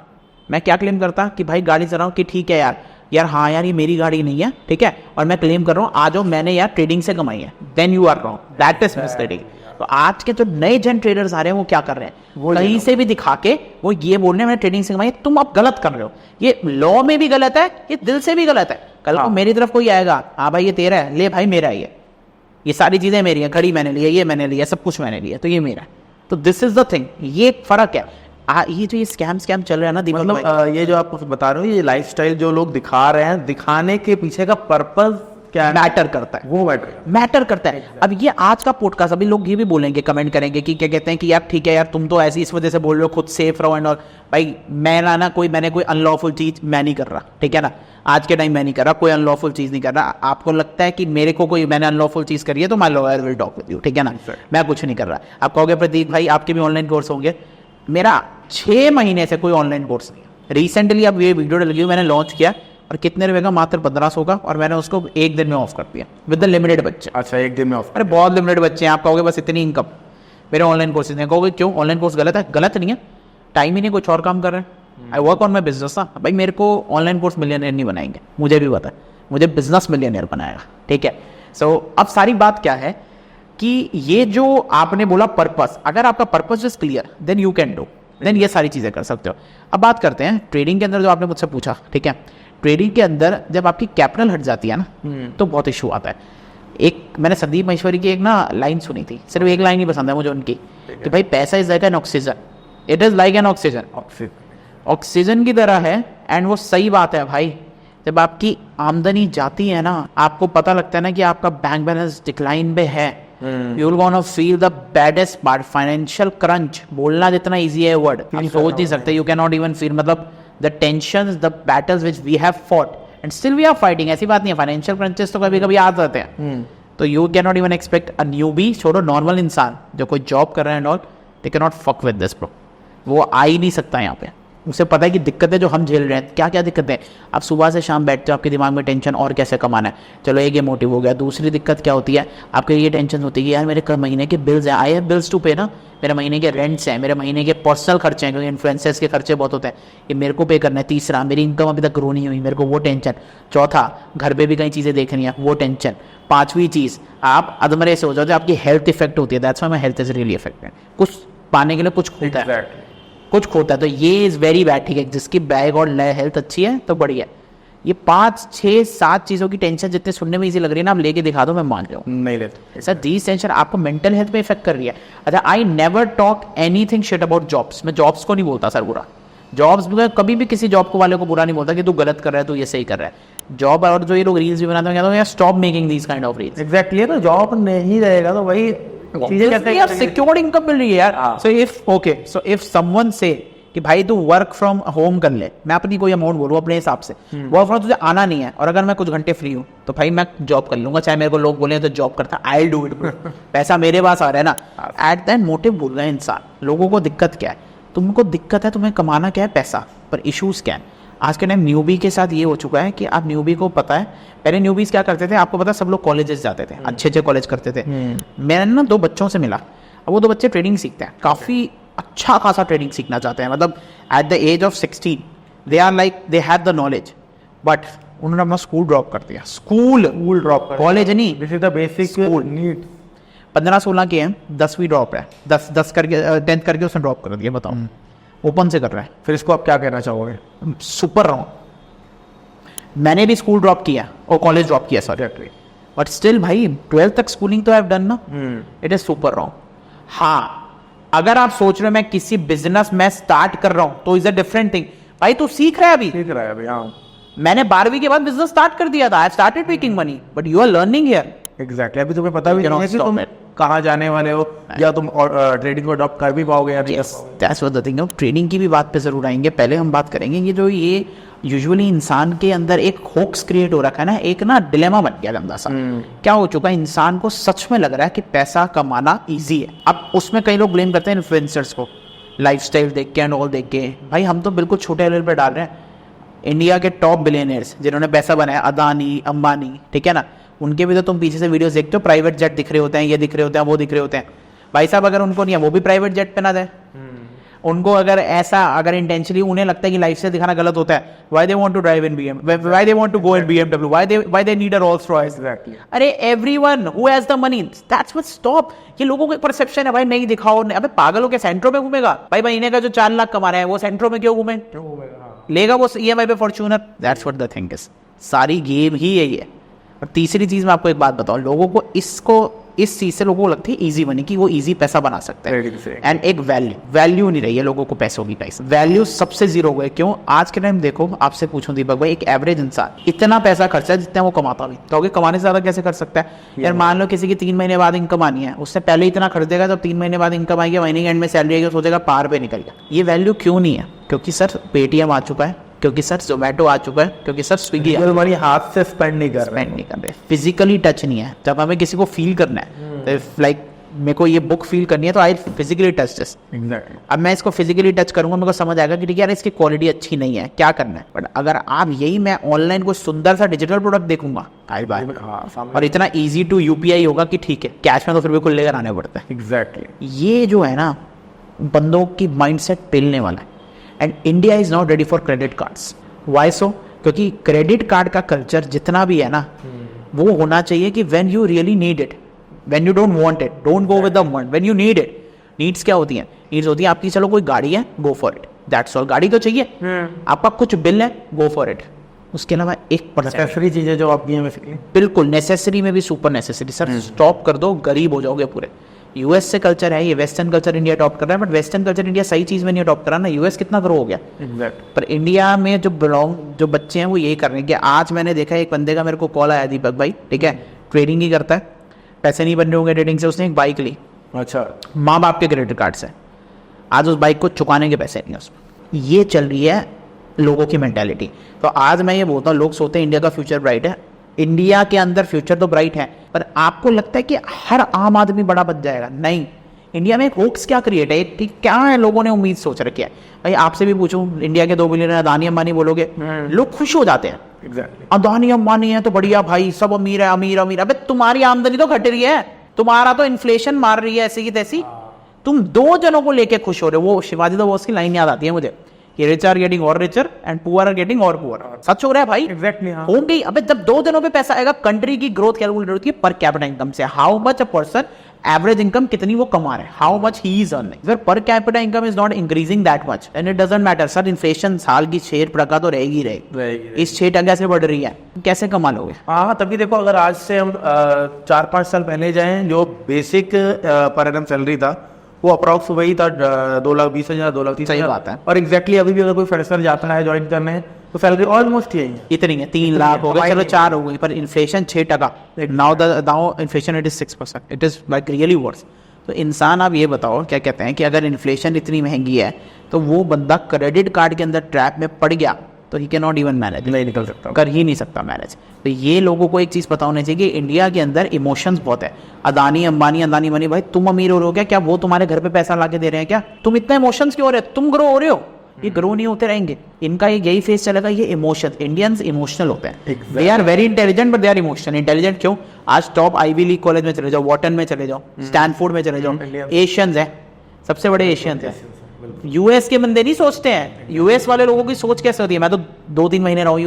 मैं क्या क्लेम करता कि भाई गाड़ी चलाऊं कि ठीक है यार हाँ यार ये मेरी गाड़ी नहीं है, ठीक है, और मैं क्लेम कर रहा हूँ आ जाओ मैंने यार ट्रेडिंग से कमाई है, then you are wrong, that is misleading. तो आज के जो नए जन ट्रेडर्स आ रहे हैं वो क्या कर रहे हैं, कहीं से भी दिखा के वो ये बोल रहे हैं मैंने ट्रेडिंग से कमाई, तुम अब गलत कर रहे हो, ये लॉ में भी गलत है, ये दिल से भी गलत है। कल को मेरी तरफ कोई आएगा, हाँ भाई ये तेरा है, ले भाई मेरा ये सारी चीजें मेरी हैं, घड़ी मैंने लिया, ये मैंने लिया, सब कुछ मैंने लिया, तो ये मेरा है। तो दिस इज द थिंग, ये फर्क है। ये जो ये स्कैम चल रहा है ना दीपक भाई, मतलब ये जो आप बता रहे हो, ये लाइफस्टाइल जो लोग दिखा रहे हैं, दिखाने के पीछे का पर्पस क्या मैटर करता है, वो मैटर करता है। अब ये आज का पॉडकास्ट, अभी लोग ये भी बोलेंगे, कमेंट करेंगे कि क्या कहते हैं कि यार ठीक है यार तुम तो ऐसी इस वजह से बोल रहे हो, खुद सेफ रहो एंड ऑल। भाई मैंने कोई अनलॉफुल चीज मैं नहीं कर रहा, ठीक है ना, आज के टाइम मैं नहीं कर रहा, कोई अनलॉफुल चीज नहीं कर रहा। आपको लगता है कि मेरे को कोई मैंने अनलॉफुल चीज करी है तो my lawyer will talk with you, ठीक है ना, मैं कुछ नहीं कर रहा। आप कहोगे प्रतीक भाई आपके भी ऑनलाइन कोर्स होंगे, मेरा 6 महीने से कोई ऑनलाइन कोर्स नहीं है। रिसेंटली अब ये वीडियो लगी हुई मैंने लॉन्च किया, और कितने रुपए का, मात्र 1500 का, और मैंने उसको 1 दिन में ऑफ कर दिया विद द लिमिटेड बच्चे। अच्छा 1 दिन में ऑफ? अरे बहुत लिमिटेड बच्चे हैं, आप कहोगे बस इतनी इनकम, मेरे ऑनलाइन कोर्सेज हैं। कहोगे क्यों ऑनलाइन कोर्स गलत है? गलत नहीं है, टाइम ही नहीं, कुछ और काम कर रहे हैं। I work on my business ना भाई, मेरे को ऑनलाइन कोर्स मिलियनियर नहीं बनाएंगे, मुझे भी पता है, मुझे बिजनेस मिलियनियर बनाएगा, ठीक है। सो अब सारी बात क्या है कि ये जो आपने बोला पर्पस, अगर आपका purpose is clear then you can do, then ये सारी चीजें कर सकते हो। अब बात करते हैं ट्रेडिंग के अंदर, जो आपने मुझसे पूछा, ठीक है, ट्रेडिंग के अंदर जब आपकी कैपिटल हट जाती है ना तो बहुत इशू आता है। एक मैंने संदीप महेश्वरी की एक ना लाइन सुनी थी, सिर्फ एक लाइन ही पसंद है मुझे उनकी, कि भाई पैसा is like an oxygen, it is like an oxygen, oxygen की तरह है। एंड वो सही बात है भाई, जब आपकी आमदनी जाती है ना, आपको पता लगता है ना कि आपका बैंक बैलेंस डिक्लाइन पे है, you will gonna feel the baddest part, financial crunch. बोलना जितना इजी है वर्ड, आप सोच नहीं सकते, you can not even feel, मतलब the tensions, the battles which we have fought and still we are fighting, ऐसी बात नहीं है, फाइनेंशियल क्रंचेस तो कभी कभी आ जाते हैं। तो you can not even expect a newbie, छोड़ो नॉर्मल इंसान जो कोई जॉब कर रहे हैं and all, they can not fuck with this bro, वो आ ही नहीं सकता यहाँ पे। उसे पता है कि दिक्कतें जो हम झेल रहे हैं, क्या क्या दिक्कतें। आप सुबह से शाम बैठते हो, आपके दिमाग में टेंशन और कैसे कमाना है, चलो एक ये मोटिव हो गया। दूसरी दिक्कत क्या होती है, आपको ये टेंशन होती है कि यार मेरे महीने के बिल्स हैं, आई हैव बिल्स टू पे ना, मेरे महीने के रेंट्स हैं, मेरे महीने के पर्सनल खर्चे हैं, क्योंकि इन्फ्लुएंसर्स के खर्चे बहुत होते हैं, ये मेरे को पे करना है। तीसरा, मेरी इनकम अभी तक ग्रो नहीं हुई, मेरे को वो टेंशन। चौथा, घर पे भी कई चीज़ें देखनी है, वो टेंशन। पांचवी चीज़, आप अधमरे से हो जाते हो, आपकी हेल्थ इफेक्ट होती है, that's why my health is really affected. कुछ पाने के लिए कुछ खोता है, कुछ खोता है, तो ये इज़ वेरी बैड, ठीक है। जिसकी बैग और हेल्थ अच्छी है तो बढ़िया। ये 5, 6, 7 चीज़ों की टेंशन जितने सुनने में इजी लग रही है ना, आप लेके दिखा दो, मैं मान जाऊँ। नहीं लेते सर, दीज टेंशन आपको मेंटल हेल्थ पे इफेक्ट कर रही है। अच्छा, I never talk anything shit about jobs, मैं जॉब्स को नहीं बोलता सर बुरा, जॉब्स कभी भी किसी जॉब को वाले को बुरा नहीं बोलता कि तू गलत कर रहा है, तू ये सही कर रहा है। जॉब, और जो ये लोग रील्स भी बनाते हैं, stop making these kind of reels. Exactly, तो जॉब नहीं रहेगा तो वही चीजें कैसे यार सिक्योर्ड इनकम मिल रही है यार। सो इफ समवन से कि भाई तू वर्क फ्रॉम होम कर ले, मैं अपनी कोई अमाउंट बोलूँ अपने हिसाब से, वर्क फ्रॉम तुझे आना नहीं है, और अगर मैं कुछ घंटे फ्री हूँ तो भाई मैं जॉब कर लूंगा, चाहे मेरे को लोग बोले तो जॉब करता, आई विल डू इट। पैसा मेरे पास आ रहा है ना, एट दैट मोटिव बोल रहा है इंसान। लोगों को दिक्कत क्या है, तुमको दिक्कत है, तुम्हें कमाना क्या है, पैसा, पर इशूज क्या है। आज के टाइम न्यूबी के साथ ये हो चुका है कि आप न्यूबी को पता है, पहले न्यूबीज क्या करते थे, आपको पता है, सब लोग कॉलेजेस जाते थे, अच्छे अच्छे कॉलेज करते थे। मैंने ना 2 बच्चों से मिला, अब वो 2 बच्चे ट्रेडिंग सीखते हैं, काफ़ी अच्छा खासा ट्रेडिंग सीखना चाहते हैं, मतलब at the age of 16 they are like they have the knowledge, but उन्होंने अपना स्कूल ड्रॉप कर दिया। स्कूल ड्रॉप, कॉलेज नहीं, this is the basic need. 15-16 के हैं, 10वीं ड्रॉप है, 10 करके 10th करके उसने ड्रॉप कर दिया, बताओ। ओपन से कर रहा है, फिर इसको आप क्या कहना चाहोगे? Super wrong. मैंने भी स्कूल ड्रॉप किया और कॉलेज ड्रॉप किया, सॉरी, बट स्टिल भाई 12th तक स्कूलिंग तो आई हैव डन ना, इट इज सुपर रॉन्ग। हाँ, अगर आप सोच रहे हो मैं किसी बिजनेस में स्टार्ट कर रहा हूं तो इज अ डिफरेंट थिंग। भाई तू सीख रहा है अभी, सीख रहा है अभी। हाँ, मैंने 12वीं के बाद बिजनेस स्टार्ट कर दिया था, I started making money, but you are learning here. Exactly, अभी तुम्हें पता भी नहीं है कि तुम कहाँ जाने वाले हो, या तुम ट्रेडिंग को अडॉप्ट कर भी पाओगे या नहीं। That's what the thing. अब ट्रेडिंग की भी बात पे जरूर आएंगे, पहले हम बात करेंगे ये जो ये यूजुअली इंसान के अंदर एक होक्स क्रिएट हो रखा है ना, एक ना डिलेमा बन गया गंदा सा। क्या हो चुका है, इंसान को सच में लग रहा है कि पैसा कमाना इजी है। अब उसमें कई लोग ब्लेम करते हैं इन्फ्लुएंसर्स को, लाइफस्टाइल देख के एंड ऑल देख के। भाई हम तो बिल्कुल छोटे लेवल पे डाल रहे हैं। इंडिया के टॉप बिलियनियर्स जिन्होंने पैसा बनाया, अदानी, अंबानी, ठीक है ना, उनके भी तो तुम पीछे से वीडियोस देखते हो, प्राइवेट जेट दिख रहे होते हैं, ये दिख रहे होते हैं, वो दिख रहे होते हैं। भाई साहब अगर उनको नहीं है, वो भी प्राइवेट जेट पे ना जाए। उनको अगर ऐसा अगर इंटेंशनली उन्हें लगता है कि लाइफ से दिखाना गलत होता है, why they want to drive in BM, why they want to go in BMW, why they need a Rolls Royce. अरे everyone who has the money, that's what stop. ये लोगों का परसेप्शन है भाई, नहीं दिखाओ। अबे पागल हो के सेंट्रो में घूमेगा भाई, महीने का जो 4 लाख कमा रहा है वो सेंट्रो में क्यों घूमे, लेगा वो ईएमआई पे Fortuner. That's what the thing is, सारी गेम ही यही है। और तीसरी चीज मैं आपको एक बात बताऊं, लोगों को इस चीज से लोगों को लगती है इजी मनी, कि वो इजी पैसा बना सकते हैं। एंड एक वैल्यू नहीं रही है लोगों को पैसों की, गाइस वैल्यू सबसे जीरो हो गए। क्यों? आज के टाइम देखो, आपसे पूछूं दीपक भाई, एक एवरेज इंसान इतना पैसा खर्चा है जितना वो कमाता भी, तो कमाने से ज्यादा कैसे कर सकता है यार? मान लो किसी की 3 महीने बाद इनकम आनी है, उससे पहले इतना खर्च देगा, जब 3 महीने बाद इनकम आएगी, महीने के एंड में सैलरी आएगी, सोचेगा पार पे निकल गया। ये वैल्यू क्यों नहीं है? क्योंकि सर पेटीएम आ चुका है, क्योंकि सर जोमेटो आ चुका है, क्योंकि सर स्विगी हमारी हाथ से स्पेंड नहीं कर रहे, फिजिकली टच नहीं है। जब हमें किसी को फील करना है, तो लाइक मेरे को ये बुक फील करनी है, तो आई फिजिकली टच दिस। अब मैं इसको फिजिकली टच करूंगा, मेरे को समझ आएगा कि ठीक है यार इसकी क्वालिटी अच्छी नहीं है, क्या करना है। बट अगर आप यही मैं ऑनलाइन कोई सुंदर सा डिजिटल प्रोडक्ट देखूंगा, और इतना इजी टू यूपीआई होगा कि ठीक है, कैश में तो फिर भी खुद लेकर आने पड़ता है। एग्जैक्टली ये जो है ना, बंदों की माइंडसेट पेलने वाला है। And India is not ready for credit cards. Why so? क्योंकि क्रेडिट कार्ड का कल्चर जितना भी है ना, वो होना चाहिए कि when you really need it, when you don't want it, don't go with the want, when you need it. Needs क्या होती हैं? नीड्स होती है आपकी, चलो कोई गाड़ी है, go for it, that's all. गाड़ी तो चाहिए, आपका कुछ बिल है, गो फॉर इट। उसके अलावा 1% नेसेसरी चीजें जो आपकी हैं बेसिकली, बिल्कुल नेसेसरी में भी सुपर नेसेसरी। सर स्टॉप कर दो, गरीब हो जाओगे पूरे। यूएस से कल्चर है ये, वेस्टर्न कल्चर इंडिया अडॉप्ट कर रहा है, बट वेस्टर्न कल्चर इंडिया सही चीज में नहीं अडॉप्ट कर रहा ना। यूएस कितना ग्रो हो गया, पर इंडिया में जो बच्चे हैं वो यही कर रहे हैं। कि आज मैंने देखा एक बंदे का मेरे को कॉल आया, दीपक भाई, ठीक है, ट्रेडिंग ही करता है, पैसे नहीं बन रहे होंगे ट्रेडिंग से, उसने एक बाइक ली, अच्छा, माँ बाप के क्रेडिट कार्ड से, आज उस बाइक को चुकाने के पैसे नहीं है उसमें। ये चल रही है लोगों की मेंटालिटी। तो आज मैं ये बोलता हूँ, लोग सोचते हैं इंडिया का फ्यूचर ब्राइट है। इंडिया के अंदर फ्यूचर तो ब्राइट है, पर आपको लगता है कि हर आम आदमी बड़ा बच जाएगा? नहीं। इंडिया में एक होक्स क्या क्रिएट है, ठीक क्या है, लोगों ने उम्मीद सोच रखी है। भाई आपसे भी पूछूं, इंडिया के 2 बिलियनर अदानी अंबानी बोलोगे, लोग खुश हो जाते हैं। एग्जैक्टली, अदानी अंबानी है तो बढ़िया भाई, सब अमीर है, अमीर अमीर। अबे तुम्हारी आमदनी तो घट रही है, तुम्हारा तो इन्फ्लेशन मार रही है ऐसी की तैसी, तुम 2 जनों को लेके खुश हो रहे हो। वो शिवाजी द बॉस की लाइन याद आती है मुझे, कि रिच आर गेटिंग और richer and poor are getting और पुअर। सच हो रहा है भाई, एग्जैक्टली, होंगे। अबे जब 2 जनों पे पैसा आएगा, कंट्री की ग्रोथ कैलकुलेट होती है पर कैपिटा इनकम से। How much a person average income कितनी वो कमा रहे हैं, how much he is earning. अगर per capita income is not increasing that much, and it doesn't matter. Sir inflation साल की 6% तो रहेगी रहेगी, इस 6% से बढ़ रही है, कैसे कमा लोगे? हाँ, तभी देखो, अगर आज से हम 4-5 साल पहले जाएं, जो बेसिक पर एनम सैलरी था वो अप्रॉक्स वही था 2,20,000, 2,30,000। सही बात है। और एग्जैक्टली अभी भी अगर कोई फ्रेशर जाता है ज्वाइन करने, तो सैलरी ऑलमोस्ट यही है, इतनी है, 3 लाख हो गए, चलो 4 हो गई, पर inflation 6%। Now inflation it is 6%, it is like really worse. तो इंसान, आप ये बताओ, क्या कहते हैं कि अगर इन्फ्लेशन इतनी महंगी है, तो वो बंदा क्रेडिट कार्ड के अंदर ट्रैप में पड़ गया तो he can not even manage, नहीं निकल सकता, कर ही नहीं सकता मैनेज। तो ये लोगों को एक चीज़ पता होनी चाहिए कि इंडिया के अंदर इमोशंस बहुत है। अदानी अंबानी, भाई तुम अमीर हो रहे हो क्या वो तुम्हारे घर पे पैसा ला के दे रहे हैं क्या? तुम इतना इमोशंस क्यों हो रहे हो? तुम ग्रो हो रहे हो, ये ग्रो नहीं होते रहेंगे। इनका यही फेस चलेगा, ये इमोशन। इंडियंस इमोशनल होते हैं, they are very intelligent but they are emotional. Intelligent क्यों? आज टॉप आईवी लीग कॉलेज में चले जाओ, वॉटन में चले जाओ, स्टैनफोर्ड में चले जाओ, एशियंस है, सबसे बड़े एशियंस है। यूएस के बंदे नहीं सोचते हैं। यूएस वाले लोगों की सोच कैसे होती है? मैं तो 2-3 महीने रहा हूँ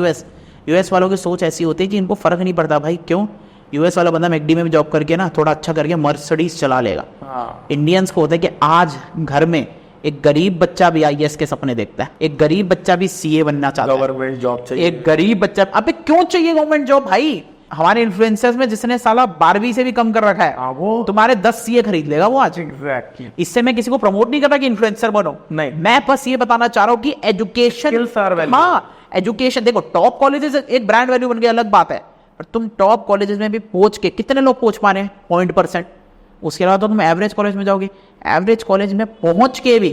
यूएस वालों की सोच ऐसी होती है कि इनको फर्क नहीं पड़ता भाई। क्यों? यूएस वाला बंदा मैकडी में भी जॉब करके ना थोड़ा अच्छा करके मर्सिडीज चला लेगा। इंडियंस को होता है कि आज घर में एक गरीब बच्चा भी आईएएस के सपने देखता है, एक गरीब बच्चा भी सीए बनना चाहता है, गवर्नमेंट जॉब चाहिए, एक गरीब बच्चा। अबे क्यों चाहिए गवर्नमेंट जॉब भाई? हमारे इन्फ्लुएंसर्स में जिसने साला 12वीं से भी कम कर रखा है, वो तुम्हारे 10 सीए खरीद लेगा वो आज। एग्जैक्टली। इससे मैं किसी को प्रमोट नहीं कर रहा कि इन्फ्लुएंसर बनो, नहीं, मैं बस ये बताना चाह रहा हूँ कि एजुकेशन, एजुकेशन देखो, टॉप कॉलेजेस एक ब्रांड वैल्यू बन गया, अलग बात है, पर तुम टॉप कॉलेजेस में भी पहुंच के कितने लोग पहुंच पा रहे हैं? 0.%। उसके अलावा तो तुम एवरेज कॉलेज में जाओगे, एवरेज कॉलेज में पहुंच के भी,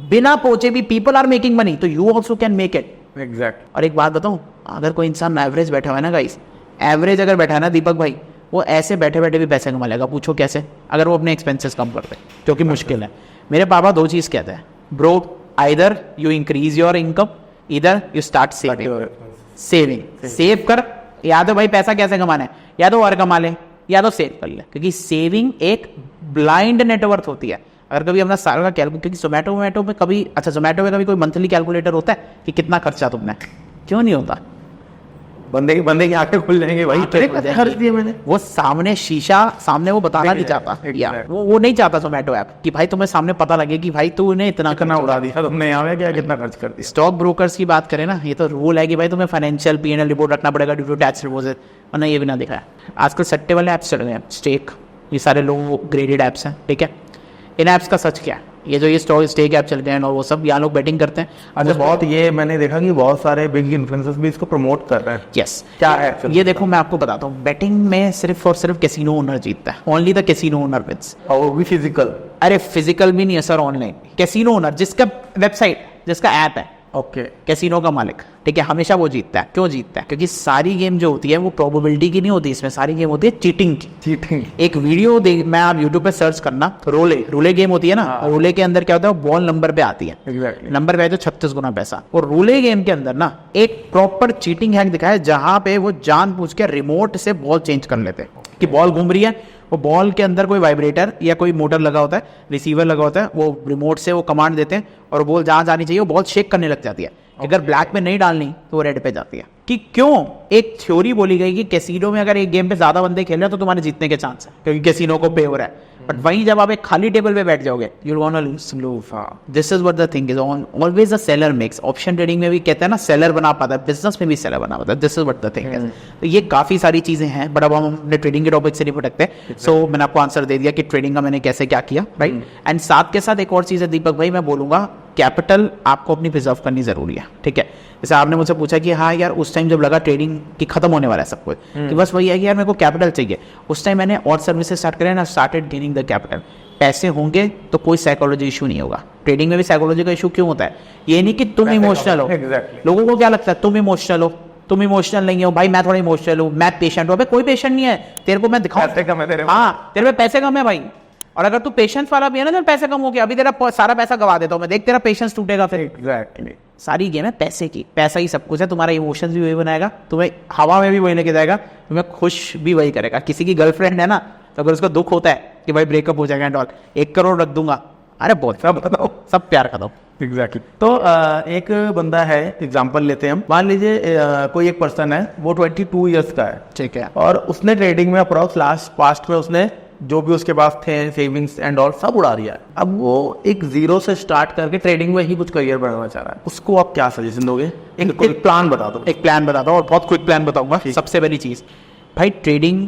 बिना पहुंचे भी पीपल आर मेकिंग मनी, तो you also can make it. Exact. और एक बात बताऊं, अगर कोई इंसान एवरेज बैठा हुआ है ना गाइस, एवरेज अगर बैठा है ना दीपक भाई, वो ऐसे बैठे बैठे भी पैसे कमा लेगा। पूछो कैसे? अगर वो अपने एक्सपेंसेस कम कर दे, जो कि मुश्किल है। मेरे पापा 2 चीज़ कहते हैं, bro either you increase your income, इधर यू स्टार्ट सेविंग। सेव कर, या तो भाई पैसा कैसे कमाना है, या तो और कमा ले या तो सेव कर ले, क्योंकि सेविंग एक ब्लाइंड नेटवर्थ होती है। अगर कभी अपना साल का कैलकुलेट, क्योंकि जोमेटो में कभी, अच्छा जोमेटो में कभी कोई मंथली कैलकुलेटर होता है कि कितना खर्चा तुमने, क्यों नहीं होता? बंदे की आंखें खुल जाएंगे भाई, खर्च दिए मैंने। वो सामने शीशा सामने वो बताना नहीं चाहता, या वो नहीं चाहता जोमेटो ऐप कि भाई तुम्हें सामने पता लगे कि भाई तूने इतना उड़ा दिया तुमने, यहाँ पे क्या कितना खर्च कर दिया। स्टॉक ब्रोकर्स की बात करें ना, ये तो रूल है कि भाई तुम्हें फाइनेंशियल P&L रिपोर्ट रखना पड़ेगा ड्यू टू टैक्स रिपोर्ट, वरना ये भी ना दिखा है। आजकल सट्टे वाले ऐप्स चल गए हैं, स्टेक, ये सारे लोग ग्रेडेड ऐप्स हैं, ठीक है। इन ऐप्स का सच क्या है? ये जो ये स्टेक ऐप चल गए हैं और वो सब, यहाँ लोग बेटिंग करते हैं। अच्छा, बहुत ये मैंने देखा कि बहुत सारे बिग इन्फ्लुएंसर्स भी इसको प्रमोट कर रहे हैं। यस, क्या है ये देखो मैं आपको बताता हूँ, बेटिंग में सिर्फ और सिर्फ कैसीनो ओनर जीतता है, only the casino owner wins. और वो भी फिजिकल? अरे फिजिकल भी नहीं है सर, ऑनलाइन। कैसीनो ओनर जिसका वेबसाइट, जिसका ऐप है, ओके, कैसीनो का मालिक, ठीक है, हमेशा वो जीतता है। क्यों जीतता है? क्योंकि सारी गेम जो होती है वो प्रोबेबिलिटी की नहीं होती, इसमें सारी गेम होती है चीटिंग की। चीटिंग। एक वीडियो देख, मैं आप यूट्यूब पे सर्च करना, रोले गेम होती है ना, रोले के अंदर क्या होता है, बॉल नंबर पे आती है, एग्जैक्टली, नंबर पे है तो 36 गुना पैसा। और रोले गेम के अंदर ना एक प्रॉपर चीटिंग हैक दिखाया है, जहां पे वो जानबूझ के रिमोट से बॉल चेंज कर लेते हैं कि बॉल घूम रही है, वो बॉल के अंदर कोई वाइब्रेटर या कोई मोटर लगा होता है, रिसीवर लगा होता है, वो रिमोट से वो कमांड देते हैं और बॉल जहां जानी चाहिए वो बॉल शेक करने लग जाती है। अगर ब्लैक में नहीं डालनी तो वो रेड पे जाती है। कि क्यों? एक थ्योरी बोली गई कि कैसीनो में अगर एक गेम पे ज्यादा बंदे खेल रहे हैं तो तुम्हारे जीतने के चांस है, क्योंकि कैसीनो को पे हो रहा है। बट वहीं जब आप एक खाली टेबल पे बैठ जाओगे, you gonna lose. This is what the thing is, always a seller makes. Option trading में भी कहते हैं ना, सेलर बना पाता है, बिजनेस में भी सेलर बना पाता है। This is what the thing is. तो ये काफी सारी चीजें हैं, बट अब हम अपने ट्रेडिंग के टॉपिक से नहीं भटकते। सो मैंने आपको आंसर दे दिया कि ट्रेडिंग का मैंने कैसे क्या किया, राइट। एंड साथ के साथ एक और चीज है दीपक भाई, मैं बोलूंगा कैपिटल आपको अपनी प्रिजर्व करनी जरूरी है, ठीक है। जैसे आपने मुझसे पूछा कि हाँ यार उस टाइम जब लगा ट्रेडिंग की खत्म होने वाला है सब कुछ, कि बस वही है कि यार मेरे को कैपिटल चाहिए, उस टाइम मैंने और सर्विसेज स्टार्ट करें ना, स्टार्टेड गेनिंग द कैपिटल। पैसे होंगे तो कोई साइकोलॉजी इशू नहीं होगा। ट्रेडिंग में भी साइकोलॉजी का इशू क्यों होता है? ये नहीं कि तुम इमोशनल हो, लोगों को क्या लगता है तुम इमोशनल हो, तुम इमोशनल नहीं हो भाई, मैं थोड़ा इमोशनल हूँ, मैं पेशेंट हूँ। कोई पेशेंट नहीं है, तेरे को मैं दिखाऊं, पैसे कम है तेरे, हाँ तेरे पे पैसे कम है भाई। और अगर तू पेशेंस वाला भी है ना, तो पैसे कम हो गया, अभी तेरा सारा पैसा गवा देता हूं मैं, देख तेरा पेशेंस टूटेगा फिर। एग्जैक्टली। सारी गेम है पैसे की, पैसा ही सब कुछ है। तुम्हारा इमोशंस भी वही बनाएगा, तुम्हें हवा में भी वही लेके जाएगा, तुम्हें खुश भी वही करेगा। किसी की गर्लफ्रेंड है ना, तो अगर उसको दुख होता है कि भाई ब्रेकअप हो जाएगा एंड ऑल, 1 करोड़ रख दूंगा, अरे बहुत सब बताओ, सब प्यार कर दो। एग्जैक्टली। तो एक बंदा है, एग्जांपल लेते हैं हम, मान लीजिए कोई एक पर्सन है, वो 22 ईयर्स का है, ठीक है, और उसने ट्रेडिंग में अप्रॉक्स पास्ट में उसने जो भी उसके पास थे सेविंग्स एंड ऑल सब उड़ा दिया है। अब वो एक जीरो से स्टार्ट करके ट्रेडिंग में ही कुछ करियर बनाना चाह रहा है, उसको आप क्या सजेशन दोगे? एक प्लान बता दो। एक प्लान बताता हूँ, और बहुत क्विक प्लान बताऊंगा। सबसे पहली चीज भाई, trading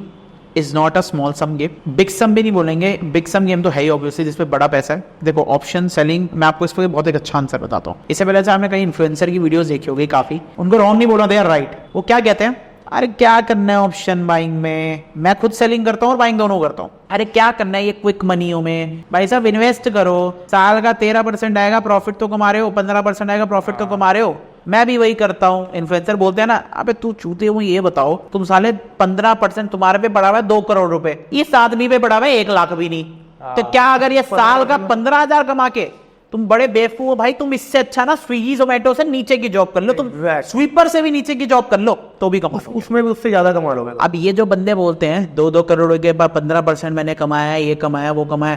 is not a small sum game. Big sum भी नहीं बोलेंगे, बिग सम गेम तो है ही ऑब्वियसली, जिसपे बड़ा पैसा है। देखो ऑप्शन सेलिंग, मैं आपको इस पर बहुत एक अच्छा आंसर बताता हूँ। इससे पहले आपने कहीं इन्फ्लुएंसर की वीडियोस देखी होगी काफी, उनको रॉन्ग नहीं बोलना, दे आर राइट। वो क्या कहते हैं, अरे क्या करना है ऑप्शन बाइंग में, मैं खुद सेलिंग करता हूँ और बाइंग दोनों करता हूँ। अरे क्या करना है ये क्विक मनियों में, भाई साहब इन्वेस्ट करो, साल का 13% आएगा प्रॉफिट तो कमा रहे हो, 15% आएगा प्रॉफिट तो कमा रहे हो। मैं भी वही करता हूँ। इन्फ्लुएंसर बोलते हैं ना, अबे तू चूते हो, ये बताओ तुम साले 15% तुम्हारे पे बढ़ा हुआ है 2 करोड़ रुपए, इस आदमी पे बढ़ा हुआ है 1 लाख भी नहीं, तो क्या अगर ये साल का 15,000 कमा के तुम बड़े बेवकूफ हो भाई, तुम इससे अच्छा ना स्विगी जोमेटो से नीचे की जॉब कर लो, तुम स्वीपर से भी नीचे की जॉब कर लो तो भी कमा, उसमें भी उससे ज्यादा कमा लोगे। अब ये जो बंदे बोलते हैं 2-2 करोड़ के बाद 15% मैंने कमाया, ये कमाया वो कमाया,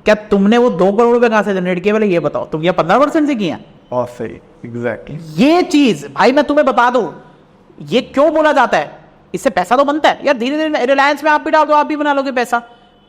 क्या तुमने वो 2 करोड़ रुपए कहां से जनरेट किए? पहले ये बताओ, तुम ये 15% से किया? और सही, एग्जैक्टली। ये चीज भाई मैं तुम्हें बता दूं, ये क्यों बोला जाता है, इससे पैसा तो बनता है यार, धीरे धीरे रिलायंस में आप भी डाल दो, आप भी बना लोगे पैसा,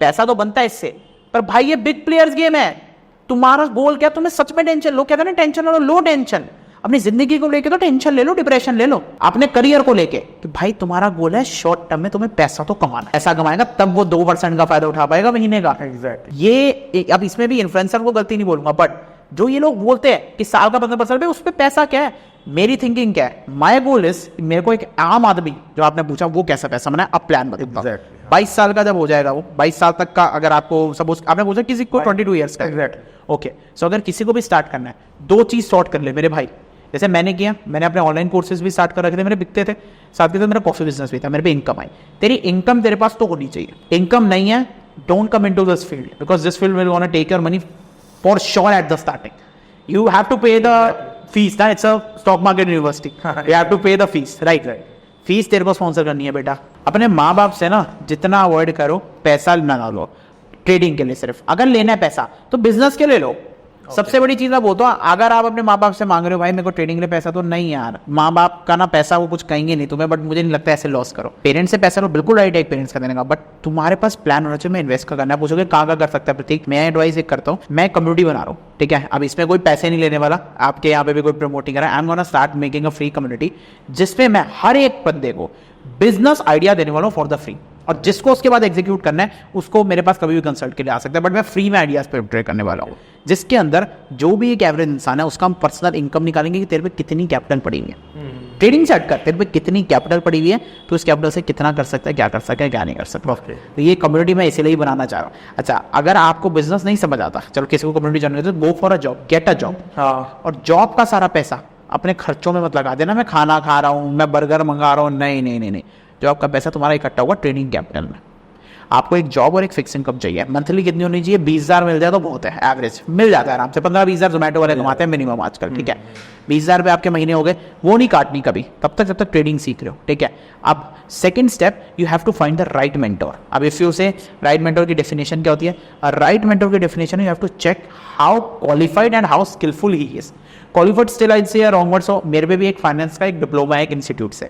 पैसा तो बनता है इससे। पर भाई ये बिग प्लेयर्स गेम है, तुम्हारा गोल क्या, तुम्हें सच में टेंशन, लोग कहते हैं ना टेंशन लो, लो टेंशन। अपनी जिंदगी को लेके तो टेंशन ले लो, डिप्रेशन ले लो, अपने करियर को लेके कि भाई तुम्हारा गोल है शॉर्ट टर्म में तुम्हें पैसा तो कमाना, ऐसा कमाएगा तब वो 2% का फायदा उठा पाएगा महीने का। एग्जैक्टली। ये अब इसमें भी इन्फ्लुएंसर को गलती नहीं बोलूंगा, बट जो ये लोग बोलते हैं कि साल का 15% पे, उस पर पैसा क्या है, मेरी थिंकिंग क्या है, माय गोल इज, मेरे को एक आम आदमी जो आपने पूछा वो कैसा पैसा बनाए, अब प्लान बताता हूं। 22 साल का जब हो जाएगा, वो 22 साल तक का, अगर आपको सपोज आपने पूछा किसी को 22 ईयर्स का, एग्जैक्टली, ओके, सो अगर किसी को भी स्टार्ट करना है, 2 चीज सॉर्ट कर ले मेरे भाई। जैसे मैंने किया, मैंने अपने ऑनलाइन कोर्सेज भी स्टार्ट कर रखे थे, मेरे बिकते थे, साथ के साथ मेरा कॉफी बिजनेस भी था, मेरे पे इनकम आई। तेरी इनकम तेरे पास तो होनी चाहिए, इनकम नहीं है, don't come into this field, because this field will gonna take your money for sure at the starting. You have to pay the fees, ना, it's a stock market university. You have to pay the fees, right? Fees तेरे को sponsor करनी है बेटा। अपने माँ बाप से ना जितना अवॉइड करो, पैसा ना लो। ट्रेडिंग के लिए सिर्फ। अगर लेना है पैसा तो बिजनेस के लिए लो। सबसे बड़ी चीज मैं बोलता हूँ, अगर आप अपने माँ बाप से मांग रहे हो भाई मेरे को ट्रेडिंग के लिए पैसा, तो नहीं यार, माँ बाप का ना पैसा वो कुछ कहेंगे नहीं तुम्हें, बट मुझे नहीं लगता ऐसे लॉस करो। पेरेंट्स से पैसा लो, बिल्कुल राइट है एक पेरेंट्स का देने का, बट तुम्हारे पास प्लान होना चाहिए मैं इन्वेस्ट का करना है। पूछोगे कहाँ कर सकता है प्रतीक, मैं एडवाइस एक करता हूँ, मैं कम्युनिटी बना रहा हूँ, ठीक है। अब इसमें कोई पैसे नहीं लेने वाला, आपके यहाँ पे भी कोई प्रमोटिंग कर रहा है, I am gonna start making a free community, जिसपे मैं हर एक बंदे को बिजनेस आइडिया देने वाला हूँ फॉर द फ्री, और जिसको उसके बाद एग्जीक्यूट करना है उसको मेरे पास कभी भी कंसल्ट के लिए आ सकता है, बट मैं फ्री में आइडियाज पे ट्रेड करने वाला हूँ, जिसके अंदर जो भी एक एवरेज इंसान है उसका हम पर्सनल इनकम निकालेंगे कि तेरे पे कितनी कैपिटल पड़ी हुई है। ट्रेडिंग से हटकर तेरे पे कितनी कैपिटल पड़ी हुई है, तो उस कैपिटल से कितना कर सकता है, क्या कर सकता है, क्या नहीं कर सकता। तो ये कम्युनिटी मैं इसीलिए ही बनाना चाह रहा हूँ। अच्छा, अगर आपको बिजनेस नहीं समझ आता, चलो किसी को कम्युनिटी जानना है तो go for a job, get a job, और जॉब का सारा पैसा अपने खर्चों में मत लगा देना, मैं खाना खा रहा हूँ, मैं बर्गर मंगा रहा हूँ, नहीं नहीं नहीं नहीं, जॉब का पैसा तुम्हारा इकट्ठा होगा ट्रेडिंग कैपिटल में। आपको एक जॉब और एक फिक्स इनकम चाहिए, मंथली कितनी होनी चाहिए, 20,000 मिल जाए तो बहुत है, एवरेज मिल जाता है आराम से, 15-20,000 जोमेटो वाले कमाते हैं मिनिमम आजकल, ठीक है। 20,000 रुपये आपके महीने हो गए, वो नहीं काटनी कभी तब तक जब तक ट्रेडिंग सीख रहे हो, ठीक है। अब second step, you have to find the right mentor. अब if you say right mentor की डेफिनेशन क्या होती है, राइट मेंटोर की definition you have to check how qualified and how skillful he is. Qualified still I say wrong word, सो मेरे पे भी एक फाइनेंस का एक डिप्लोमा है एक इंस्टीट्यूट से,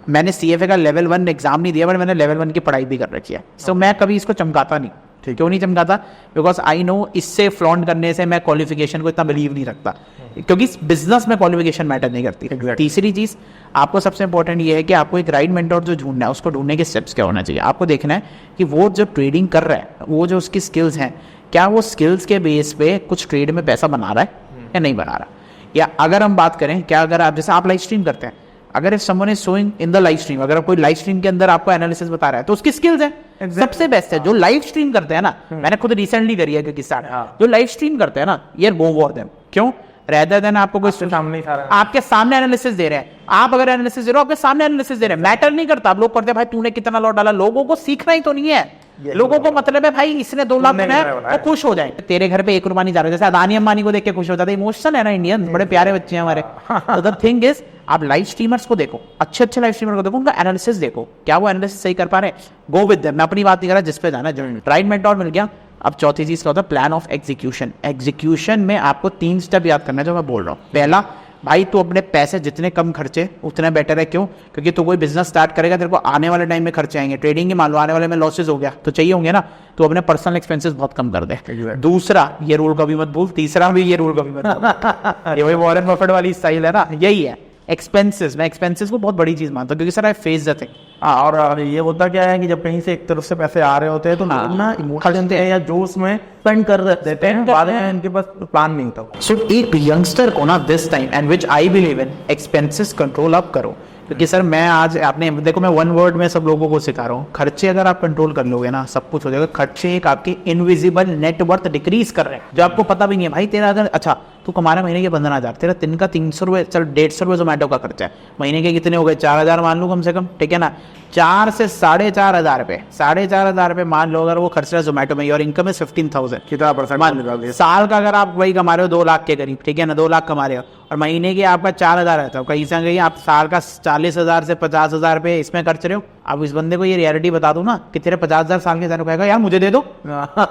मैंने CFA का लेवल 1 एग्जाम नहीं दिया, बट मैंने लेवल 1 की पढ़ाई भी कर रखी है। सो मैं कभी इसको चमकाता नहीं, क्यों नहीं चमकाता, बिकॉज आई नो इससे फ्लॉन्ट करने से मैं क्वालिफिकेशन को इतना बिलीव नहीं रखता, क्योंकि बिजनेस में क्वालिफिकेशन मैटर नहीं करती। तीसरी चीज, आपको सबसे इंपॉर्टेंट ये है कि आपको एक राइट मेंटोर जो ढूंढना है, उसको ढूंढने के स्टेप्स क्या होना चाहिए। आपको देखना है कि वो जो ट्रेडिंग कर रहा है, वो जो उसकी स्किल्स हैं, क्या वो स्किल्स के बेस पे कुछ ट्रेड में पैसा बना रहा है या नहीं बना रहा। या अगर हम बात करें, क्या अगर आप जैसे आप लाइव स्ट्रीम करते हैं, अगर if someone is showing in the live stream, अगर कोई लाइव स्ट्रीम के अंदर आपको एनालिसिस बता रहा है तो उसकी स्किल्स है सबसे बेस्ट है। जो लाइव स्ट्रीम करते हैं ना, मैंने खुद रिसेंटली करी है क्योंकि जो लाइव स्ट्रीम करते हैं ना, ये गो फॉर देम। क्यों? रेदर देन आपको कोई सामने आपके सामने एनालिसिस दे रहे हैं, आप अगर एनालिसिस दे रहे हो आपके सामने एनालिसिस दे रहे हैं, मैटर नहीं करता। आप लोग करते हैं भाई तूने कितना लॉट डाला, लोगों को सीखना ही तो नहीं है, लोगों को मतलब है भाई इसने 2 लाख बनाया वो खुश हो जाए। तेरे घर पे 1 रुपया नहीं जा रहा, जैसे अदानी अंबानी को देख के खुश हो जाता है। इमोशन है ना, इंडियन बड़े प्यारे बच्चे हैं हमारे। तो द थिंग इज, आप लाइव स्ट्रीमर्स को देखो, अच्छे अच्छे लाइव स्ट्रीमर को देखो, उनका एनालिसिस देखो, क्या वो एनालिसिस सही कर पा रहे हैं, गो विद देम। मैं अपनी बात नहीं कर रहा, जिस पे जाना है राइट मेंटोर मिल गया। अब चौथी चीज क्या होता है, प्लान ऑफ एग्जीक्यूशन। एग्जीक्यूशन में आपको 3 स्टेप याद करना है जो मैं बोल रहा हूँ। पहला, भाई तू अपने पैसे जितने कम खर्चे उतना बेटर है। क्यों? क्योंकि तू कोई बिजनेस स्टार्ट करेगा, तेरे को आने वाले टाइम में खर्चे आएंगे। ट्रेडिंग के मान लो आने वाले में लॉसेस हो गया तो चाहिए होंगे ना, तो अपने पर्सनल एक्सपेंसेस बहुत कम कर दे। दूसरा, ये रूल कभी मत भूल। तीसरा भी ये रूल कभी मत भूल। ये वही वॉरेन बफेट वाली स्टाइल है ना, यही है एक्सपेंसेस। मैं एक्सपेंसेस को बहुत बड़ी चीज मानता हूँ, क्योंकि sir I face the thing. और ये होता क्या है कि जब कहीं से एक तरफ से पैसे आ रहे होते हैं तो लोग ना इमोशन है या जोश में स्पेंड कर देते हैं, बाद में इनके पास प्लान नहीं होता। सो एक यंगस्टर को ना this time and which I believe in, expenses control up करो। क्योंकि सर मैं आज आपने देखो, मैं 1 वर्ड में सब लोगों को सिखा रहा हूँ, खर्चे अगर आप कंट्रोल कर लोगे ना, सब कुछ हो जाएगा। खर्चे एक आपकी इनविजिबल नेटवर्थ डिक्रीज कर रहे हैं, जो आपको पता भी नहीं है। भाई तेरा अगर अच्छा तू कमा रहा महीने के 15,000, तेरा दिन का 300 रुपये, चल 150 रुपये जोमेटो का खर्चा है, महीने के कितने हो गए, 4,000 मान लो कम से कम, ठीक है ना। 4 से 4,500 रुपये, 4,500 रुपये मान लो अगर वो खर्च रहा है जोमेटो में, और इनकम है 15,000, कितना परसेंट मान लो साल का अगर आप वही कमा रहे हो 2 लाख के करीब, ठीक है ना, 2 लाख कमा रहे हो, और महीने के आपका 4,000 रहता है, कहीं से कहीं आप साल का 40,000 से 50,000 रुपये इसमें खर्च रहे हो। अब इस बंदे को ये रियलिटी बता दो ना कि तेरे 50,000 साल के जाने को यार मुझे दे दो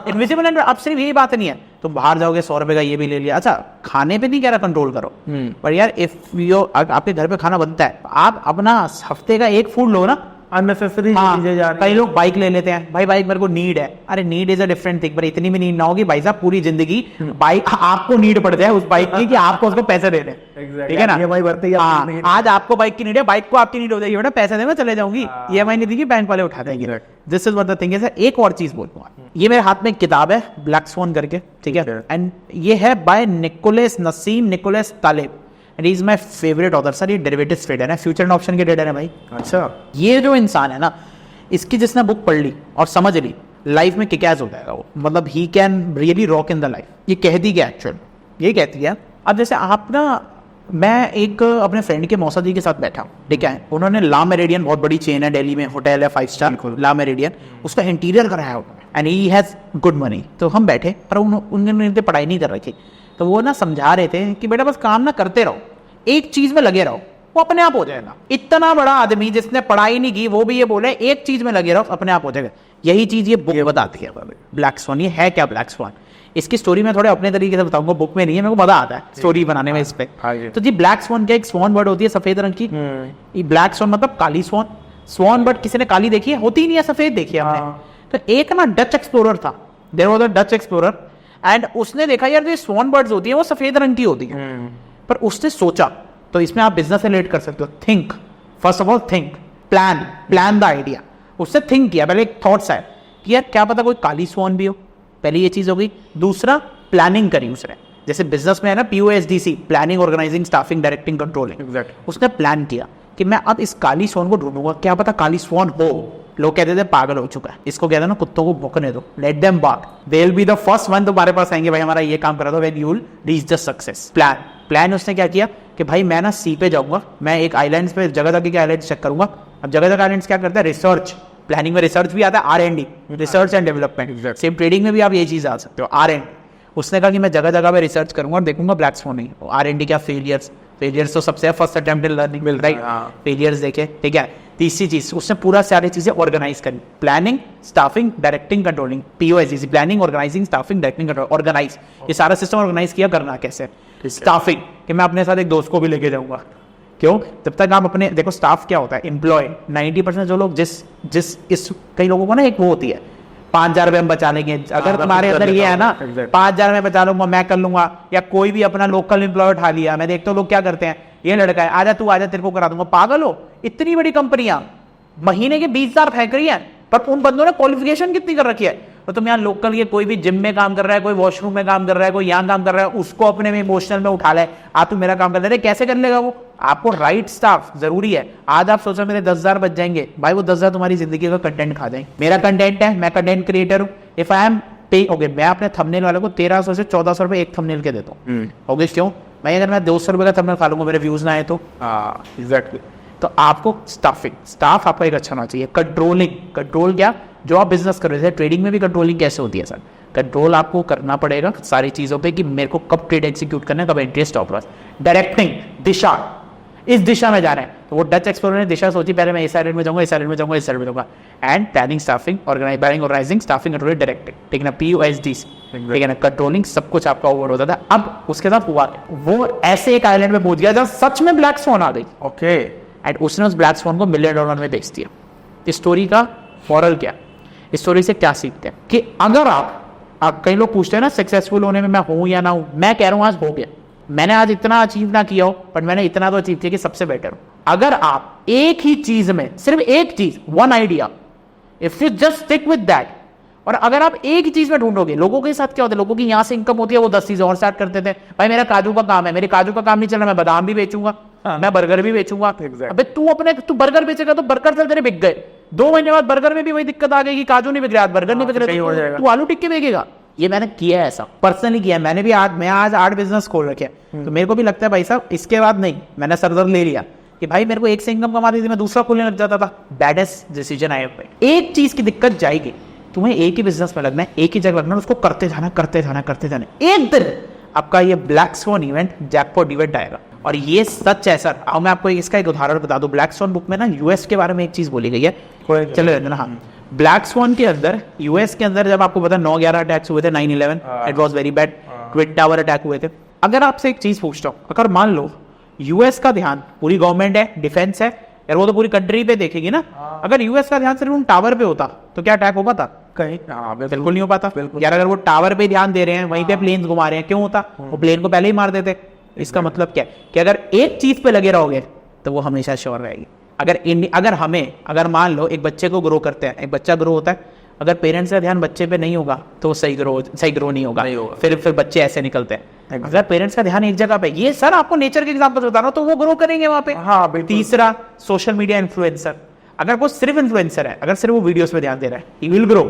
इनविजिबल एंड। अब सिर्फ यही बात नहीं है, तुम बाहर जाओगे 100 रुपये का ये भी ले लिया। अच्छा, खाने पे नहीं कह रहा कंट्रोल करो, पर यार इफ यू आपके घर पे खाना बनता है, आप अपना हफ्ते का एक फूड लो ना, अननेसेसरी चीजें जा रही हैं। कई लोग बाइक ले लेते हैं, भाई बाइक मेरे को नीड है। अरे need is a different thing, पर इतनी भी नीड ना होगी भाई साहब पूरी जिंदगी बाइक आपको नीड पड़ जाए उस बाइक की कि आपको उसको पैसे दे दें, ठीक है ना। EMI भरते ही हाँ, आज आपको बाइक की नीड है, बाइक को आपकी नीड हो जाएगी, बेटा पैसे दे मैं चले जाऊंगी, EMI नहीं देगी, बैंक वाले उठा देंगे। This is what the thing is. एक और चीज बोलूंगा, ये मेरे हाथ में एक किताब है ब्लैक स्वान करके, ठीक है, एंड ये है by Nassim Nicholas Taleb, and he is my favourite author. Sir ये डेरिवेटिव्स ट्रेडर है, फ्यूचर एंड ऑप्शन के ट्रेडर है भाई। अच्छा, ये जो इंसान है ना, इसकी जिसने बुक पढ़ ली और समझ ली, लाइफ में किक हो जाएगा वो, मतलब he can really rock in the life. ये कहती क्या एक्चुअल, ये कहती है, अब जैसे आप ना, मैं एक अपने फ्रेंड के मौसा जी के साथ बैठा, ठीक है, उन्होंने ला मेरिडियन, बहुत बड़ी चेन है दिल्ली में, होटल है 5 स्टार, ला मेरिडियन, उसका इंटीरियर कराया उन्होंने, and he has good money. तो हम बैठे, पर उन्होंने पढ़ाई नहीं कर रही थी, तो वो ना समझा रहे थे कि बेटा बस काम ना करते रहो, एक चीज में लगे रहो, वो अपने आप हो जाएगा। इतना बड़ा आदमी जिसने पढ़ाई नहीं की, वो भी ये बोले एक चीज में लगे रहो अपने आप हो जाएगा। यही चीज़ ये बुक बताती है ब्लैक स्वॉन। ये है क्या ब्लैक स्वॉन? इसकी स्टोरी मैं थोड़े अपने तरीके से बताऊंगा, बुक में नहीं है, मेरे को मजा आता है स्टोरी बनाने में इस पे। तो जी ब्लैक स्वॉन क्या, एक स्वॉन बर्ड होती है सफेद रंग की। ये ब्लैक स्वॉन मतलब काली स्वॉन। स्वॉन बर्ड किसी ने काली देखी है? होती ही नहीं है, सफेद देखी है हमने। तो एक ना डच एक्सप्लोरर था, there was a Dutch explorer, and उसने देखा यार जो स्वॉन बर्ड्स होती है वो सफेद रंग की होती है। पर उसने सोचा, तो इसमें आप बिजनेस रिलेट कर सकते हो, think, first of all think, plan the idea. उससे थिंक किया, पहले एक थॉट्स आए कि यार क्या पता कोई काली स्वॉन भी हो, पहले ये चीज हो गई। दूसरा प्लानिंग करी उसने, जैसे बिजनेस में है ना POSDC, planning, organising, staffing, directing, controlling. उसने प्लान किया कि मैं अब इस काली स्वॉन को ढूंढूंगा, क्या पता काली स्वॉन हो। लोग कहते थे पागल हो चुका है, इसको कहते हैं ना कुत्तों को भौंकने दो, let them bark, they will be the first one तुम्हारे पास आएंगे, भाई हमारा ये काम करा दो, when you will reach the success. Plan उसने क्या किया कि भाई मैं ना सी पे जाऊंगा, मैं एक आइलैंड्स पे जगह जगह के आइलैंड्स चेक करूंगा। अब जगह जगह आइलैंड्स क्या करते हैं? रिसर्च, प्लानिंग में रिसर्च भी आता है, R&D, research and development. Same trading में भी आप ये चीज आ सकते हो, R&D। उसने कहा कि मैं जगह जगह पे रिसर्च करूंगा और देखूंगा ब्लैक स्वॉन नहीं। R&D क्या? फेलियर्स तो सबसे first attempt in learning, mill right, failures देखे, ठीक है। तीसरी चीज उसने पूरा सारी चीजें ऑर्गेनाइज करी, planning, staffing, directing, controlling, POSDC, planning, organising, staffing, directing, control, organise. ये सारा सिस्टम ऑर्गेनाइज किया, करना कैसे? स्टाफिंग, कि मैं अपने साथ एक दोस्त को भी लेके जाऊंगा। क्यों? जब तक आप अपने, देखो स्टाफ क्या होता है, एम्प्लॉय 90% जो लोग कई लोगों को ना एक वो होती है 5,000 रुपये हम बचा लेंगे, अगर तुम्हारे अंदर ये है ना 5,000 में बचा लूंगा, मैं कर लूंगा। या कोई भी अपना लोकल एम्प्लॉय उठा लिया, मैं देखता हूँ लोग क्या करते हैं, ये लड़का है, आजा तू आजा, तेरे को करा दूंगा। पागल हो, इतनी बड़ी कंपनियां महीने के 20,000 फेंक रही है, पर उन बंदों ने क्वालिफिकेशन कितनी कर रखी है। तो तुम यहाँ लोकल ये कोई भी जिम में काम कर रहा है, कोई वॉशरूम में काम कर रहा है, कोई यहाँ काम कर रहा है, उसको अपने में इमोशनल में उठा ले, आप तू मेरा काम कर ले, कैसे कर लेगा वो? आपको राइट स्टाफ जरूरी है। आज आप सोचो मेरे 10,000 बच जाएंगे, भाई वो 10,000 तुम्हारी जिंदगी का कंटेंट खा जाएंगे। मेरा कंटेंट है, मैं कंटेंट क्रिएटर हूँ, इफ आई एम पे ओके, मैं अपने थंबनेल वाले को 1,300 से 1,400 रुपए एक थंबनेल के देता हूँ। ओके, क्यों? मैं अगर मैं 200 रुपए का थंबनेल खा लूंगा, मेरे व्यूज ना आए तो। एग्जैक्टली। तो आपको स्टाफ आपका एक अच्छा होना चाहिए। कंट्रोल क्या? जो आप बिजनेस कर रहे थे, ट्रेडिंग में भी कंट्रोलिंग कैसे होती है सर? कंट्रोल आपको करना पड़ेगा सारी चीज़ों पे कि मेरे को कब ट्रेड एग्जीक्यूट करना है, कब एंट्री स्टॉप लॉस। डायरेक्टिंग, दिशा, इस दिशा में जा रहे हैं, तो वो डच एक्सप्लोरर ने दिशा सोची, पहले मैं इस साइड में जाऊंगा, इस साइड में जाऊंगा, इस साइड में जाऊंगा। And planning, staffing, organising, staffing, controlling, directing, ठीक है ना, POSDC, ठीक है ना, कंट्रोलिंग, सब कुछ आपका ओवर होता था। अब उसके साथ हुआ वो ऐसे एक आइलैंड में पहुंच गया जहां सच में ब्लैक स्वॉन आ गई। ओके, एंड उसने उस ब्लैक स्वॉन को $1 मिलियन में बेच दिया। इस स्टोरी का मॉरल क्या? इस स्टोरी से क्या सीखते हैं कि अगर आप कई लोग पूछते हैं ना सक्सेसफुल होने में मैं हूं या ना हूं, मैं कह रहा हूं आज हो गया। मैंने आज इतना अचीव ना किया हो, पर मैंने इतना तो अचीव किया कि सबसे बेटर हो। अगर आप एक ही चीज में, सिर्फ एक चीज, one idea, if you just stick with that, और अगर आप एक ही चीज में ढूंढोगे, लोगों के साथ क्या होता है, लोगों की यहां से इनकम होती है, वो 10 चीजें और स्टार्ट करते थे। भाई मेरा काजू का काम है, मेरे काजू का काम नहीं चल रहा, मैं बादाम भी बेचूंगा, मैं बर्गर भी बेचूंगा। अबे तू बर्गर बेचेगा तो बर्गर चल तेरे बिक गए, 2 महीने बाद बर्गर में भी वही दिक्कत आ गई कि काजू नहीं बिक रहा, बर्गर नहीं बिक रहा, तू आलू टिक्के बेचेगा। ये मैंने किया है, ऐसा पर्सनली किया है। मैंने भी आज 8 बिजनेस खोल रखे हैं। तो मेरे को भी लगता है भाई साहब, इसके बाद नहीं, मैंने सरदर्द ले लिया कि भाई मेरे को एक से इनकम कमाती थी, मैं दूसरा खोलने लग जाता था। बैडेस्ट डिसीजन आया भाई। एक चीज की दिक्कत जाएगी, तुम्हें एक ही बिजनेस में लगना है, एक ही जगह लगना है, उसको करते जाना। एक दिन आपका ये black sworn event, jackpot event आएगा। और ये सच है सर। अब मैं आपको इसका एक उदाहरण बता दूं। ब्लैक स्वॉन बुक में ना US के बारे में एक चीज बोली गई है, चलो ना। हाँ, ब्लैक स्वॉन के अंदर, US के अंदर, जब आपको पता 9/11 अटैक्स हुए थे, 9/11, it was very bad, twin tower attack हुए थे। अगर आपसे एक चीज पूछता हूं, अगर मान लो US का ध्यान, पूरी गवर्नमेंट है, डिफेंस है यार, वो तो पूरी कंट्री पे देखेगी ना। अगर US का ध्यान सिर्फ उन टावर पे होता तो क्या अटैक हो पाता? कहीं बिल्कुल नहीं हो पाता यार। अगर वो टावर पे ध्यान दे रहे हैं, वहीं पे प्लेन्स घुमा रहे हैं, क्यों होता? वो प्लेन को पहले ही मार देते। इसका मतलब क्या है कि अगर एक चीज पे लगे रहोगे तो वो हमेशा श्योर रहेगी। अगर मान लो एक बच्चे को ग्रो करते हैं, एक बच्चा ग्रो होता है, अगर पेरेंट्स का ध्यान बच्चे पे नहीं होगा तो वो सही ग्रो नहीं होगा। फिर बच्चे ऐसे निकलते हैं। अगर पेरेंट्स का ध्यान एक जगह पे, ये सर आपको नेचर के एग्जांपल बता रहा हूं, तो वो ग्रो करेंगे वहां पे। हाँ, तीसरा, सोशल मीडिया इन्फ्लुएंसर। अगर वो सिर्फ इन्फ्लुएंसर है, अगर सिर्फ वो वीडियोस पे ध्यान दे रहा है, ही विल ग्रो।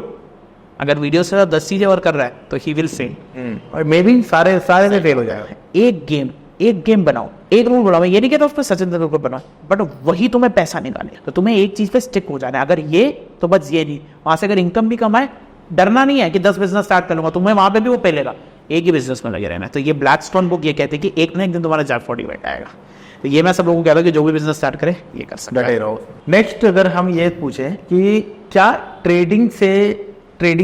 अगर वीडियो से 10 चीजें और कर रहा है तो ही विल फेल। और मे बी सारे से फेल हो जाएगा। एक गेम बनाओ, एक रूल बनाओ। ये नहीं कहता उस पर सचिन तेंदुलकर बनाओ, बट वही तुम्हें पैसा निकाले। तो तुम्हें एक चीज पे स्टिक हो जाना है। अगर ये तो बस ये नहीं, वहां से अगर इनकम भी कमाए, डरना नहीं है कि 10 बिजनेस स्टार्ट कर लूंगा, तुम्हें वहां पे भी वो पेलेगा। एक ही बिजनेस में लगे रहना है। तो ये ब्लैक स्वॉन बुक ये कहती है कि एक ना एक दिन तुम्हारा जैकपॉट इवेंट आएगा। तो ये मैं सब लोगों को कहता हूँ कि जो भी बिजनेस स्टार्ट करे ये कर सकता डटे है। रहो। नेक्स्ट अगर हम ये पूछें कि क्या ट्रेडिंग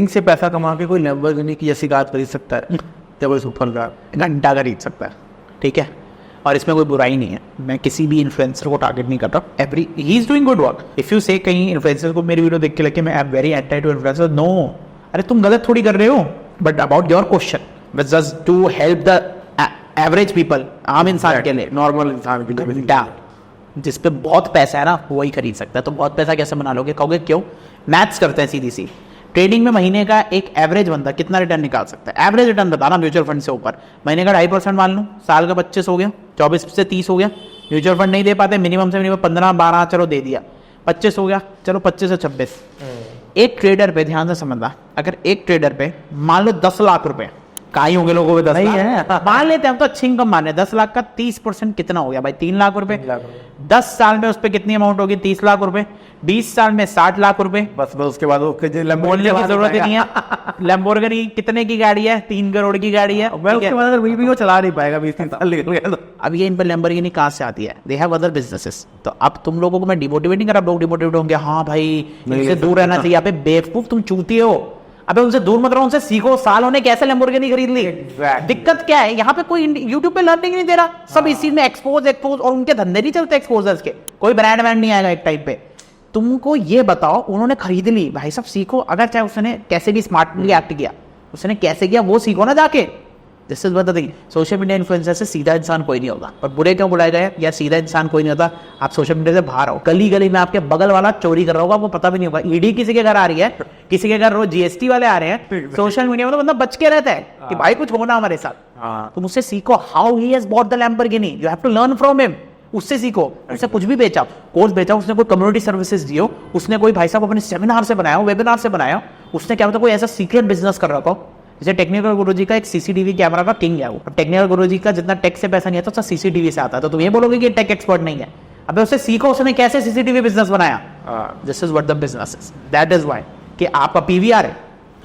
से पैसा कमा के कोई लैम्बोर्गिनी की जैसी कार खरीद सकता है या कोई सुपर कार? घंटा खरीद सकता है, ठीक है, और इसमें कोई बुराई नहीं है। मैं किसी भी इन्फ्लुएंसर को टारगेट नहीं करता, every he is doing good work. If you से कहीं इन्फ्लुएंसर को मेरी वीडियो देख के लगे मैं I am very anti to influencer, no, अरे तुम गलत थोड़ी कर रहे हो। बट अबाउट योर क्वेश्चन बस just to help the average people, आम इंसान के लिए, नॉर्मल इंसान के लिए घंटा जिस पे बहुत पैसा है ना वही खरीद सकता है। तो बहुत पैसा कैसे बना लोगे? कहोगे क्यों? मैथ्स करते हैं सीधी सी। ट्रेडिंग में महीने का एक एवरेज बंदा कितना रिटर्न निकाल सकता है? एवरेज रिटर्न बताना म्यूचुअल फंड से ऊपर। महीने का 2.5% मान लूँ, साल का 25 हो गया, 24 से 30 हो गया। म्यूचुअल फंड नहीं दे पाते, मिनिमम से मिनिमम 15-12, चलो दे दिया, 25 हो गया, चलो 25 से 26। एक ट्रेडर पे ध्यान से समझना, अगर एक ट्रेडर पे मान लो 10 लाख रुपए, काई होंगे लोगों को 10 नहीं लाख है। मान लेते हैं हम, तो अच्छी इनकम माने, 10 लाख का 30% कितना हो गया भाई? 3 लाख रुपए। 10 साल में उस पर कितनी अमाउंट होगी? 30 लाख रुपए। 20 साल में 60 लाख रुपए। बस उसके बाद बोलने की जरूरत ही नहीं है। लैम्बोर्गिनी कितने की गाड़ी है? 3 करोड़ की गाड़ी है। मैं उसके बाद अगर वही भी वो चला नहीं पाएगा 20-30 साल निकल गया तो। अब ये इन पर लैम्बोर्गिनी कहाँ से आती है? They have other businesses. तो अब तुम लोगों को मैं डिमोटिवेट नहीं कर रहा, लोग डिमोटिवेट होंगे, हाँ भाई इनसे दूर रहना चाहिए। अबे बेवकूफ, तुम चूती हो, अबे उनसे दूर मत रहो, उनसे सीखो। साल होने कैसे लैम्बोर्गिनी खरीद ली? दिक्कत क्या है? यहाँ पे कोई यूट्यूब पे लर्निंग नहीं दे रहा, सब इस चीज में एक्सपोज, और उनके धंधे नहीं चलते एक्सपोजर्स के, कोई ब्रांड वैंड नहीं आएगा एक टाइम पे। तुमको ये बताओ, उन्होंने खरीद ली, भाई साहब सीखो। अगर चाहे उसने कैसे भी स्मार्टली एक्ट किया, उसने कैसे किया वो सीखो ना जाके। This is what the thing. Social media influencer से सीधा इंसान कोई नहीं होगा, और बुरे क्यों बुलाए गए? या सीधा इंसान कोई नहीं होता। आप सोशल मीडिया से बाहर आओ, गली गली में आपके बगल वाला चोरी कर रहा होगा, वो पता भी नहीं होगा। ईडी किसी के घर आ रही है, किसी के घर रोज जीएसटी वाले आ रहे हैं। सोशल मीडिया में तो बंदा बच के रहता है कि भाई कुछ होना हमारे साथ। तुम उससे सीखो, how he has bought the Lamborghini, you have to learn from him. उससे सीखो, उससे कुछ भी बेचा, कोर्स बेचा, उसने कोई कम्युनिटी सर्विसेज दियो, उसने कोई भाई साहब अपने सेमिनार से बनाया, वेबिनार से बनाया, उसने क्या पता कोई ऐसा सीक्रेट बिजनेस कर रखा हो। जैसे टेक्निकल गुरुजी का एक सीसीटीवी कैमरा का किंग है वो। अब टेक्निकल गुरुजी का जितना टेक से पैसा नहीं आता, उसका सीसीटीवी से आता है। तो तुम ये बोलोगे कि टेक एक्सपर्ट नहीं है? अबे उससे सीखो, उसने कैसे सीसीटीवी बिजनेस बनाया। This is what the business is. That is why कि आपका पीवीआर है,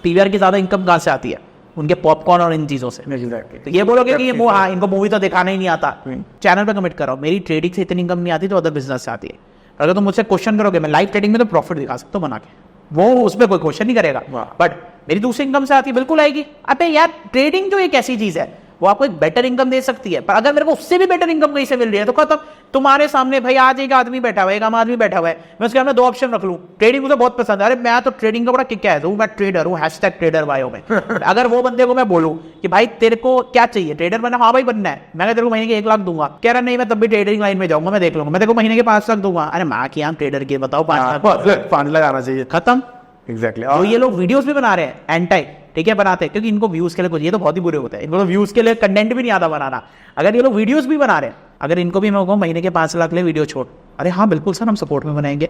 पीवीआर की ज्यादा इनकम कहां से आती है? उनके पॉपकॉर्न और इन चीजों से। तो ये बोलोगे कि ये हाँ इनको मूवी तो दिखाना ही नहीं आता। चैनल पे कमिट करो, मेरी ट्रेडिंग से इतनी इनकम नहीं आती तो अदर बिजनेस से आती है। अगर तुम मुझसे क्वेश्चन करोगे, मैं लाइव ट्रेडिंग में तो प्रॉफिट दिखा सकता हूँ बना के, वो उसमें कोई क्वेश्चन नहीं करेगा। बट मेरी दूसरी इनकम से आती है, बिल्कुल आएगी। अबे यार ट्रेडिंग जो एक ऐसी चीज है, वो आपको एक बेटर इनकम दे सकती है, पर अगर मेरे को उससे भी बेटर इनकम कहीं से मिल रही है तो खत्म। तुम्हारे सामने भाई आज एक आदमी बैठा हुआ है, एक आम आदमी बैठा हुआ है, मैं उसके सामने 2 ऑप्शन रख लूं, ट्रेडिंग मुझे बहुत पसंद है, अरे मैं तो ट्रेडिंग का बड़ा किक है, मैं ट्रेडर हूँ, #ट्रेडर बायो में। अगर वो बंदे को मैं बोलूं कि भाई तेरे को क्या चाहिए, ट्रेडर बनना? हाँ भाई बनना है। मैं तेरे को महीने के 1 लाख दूंगा। कह रहा नहीं मैं तब भी ट्रेडिंग लाइन में जाऊंगा, मैं देख लूंगा, मैं तेरे को महीने के 5 लाख दूंगा। अरे माँ की आम ट्रेडर के बताओ 5 लाख आना चाहिए, खत्म। एग्जैक्टली। और ये लोग वीडियोस भी बना रहे हैं एंटी, ठीक है, बनाते हैं क्योंकि इनको व्यूज के लिए कुछ, ये तो बहुत ही बुरे होते हैं, इनको तो व्यूज के लिए कंटेंट भी नहीं आता बनाना। अगर ये लोग वीडियोस भी बना रहे हैं, अगर इनको भी मैं कहूँ महीने के 5 लाख ले वीडियो छोड़, अरे हाँ बिल्कुल सर हम सपोर्ट में बनाएंगे।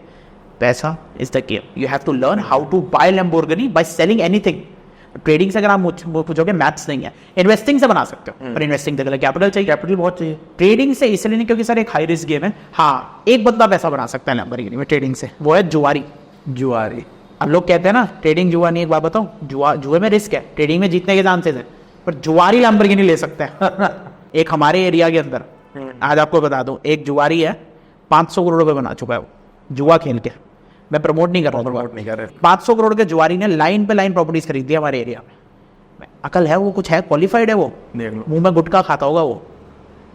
पैसा is the game, you have to learn how to buy Lamborghini by selling anything. Trading से अगर आप पूछोगे मैथ्स नहीं है, इन्वेस्टिंग से बना सकते हो, पर इन्वेस्टिंग के लिए कैपिटल चाहिए, कैपिटल बहुत चाहिए। ट्रेडिंग से इसलिए नहीं क्योंकि सर एक हाई रिस्क गेम है। हाँ एक बंदा पैसा बना सकता है लैम्बोर्गिनी में ट्रेडिंग से, वो है जुआरी। जुआरी। अब लोग कहते हैं ना ट्रेडिंग जुआ नहीं, एक बात बताऊं, जुए में रिस्क है, ट्रेडिंग में जीतने के चांसेस है, पर जुआरी लैम्बोर्गिनी ले सकते हैं। एक हमारे एरिया के अंदर आज आपको बता दूं, एक जुआरी है 500 करोड़ रुपए बना चुका है वो जुआ खेल के। मैं प्रमोट नहीं कर रहा हूँ, 500 करोड़ के जुआरी ने लाइन पे लाइन प्रॉपर्टीज खरीद दी हमारे एरिया में। अकल है वो, कुछ है, क्वालिफाइड है वो, मुंह में गुटखा खाता होगा वो,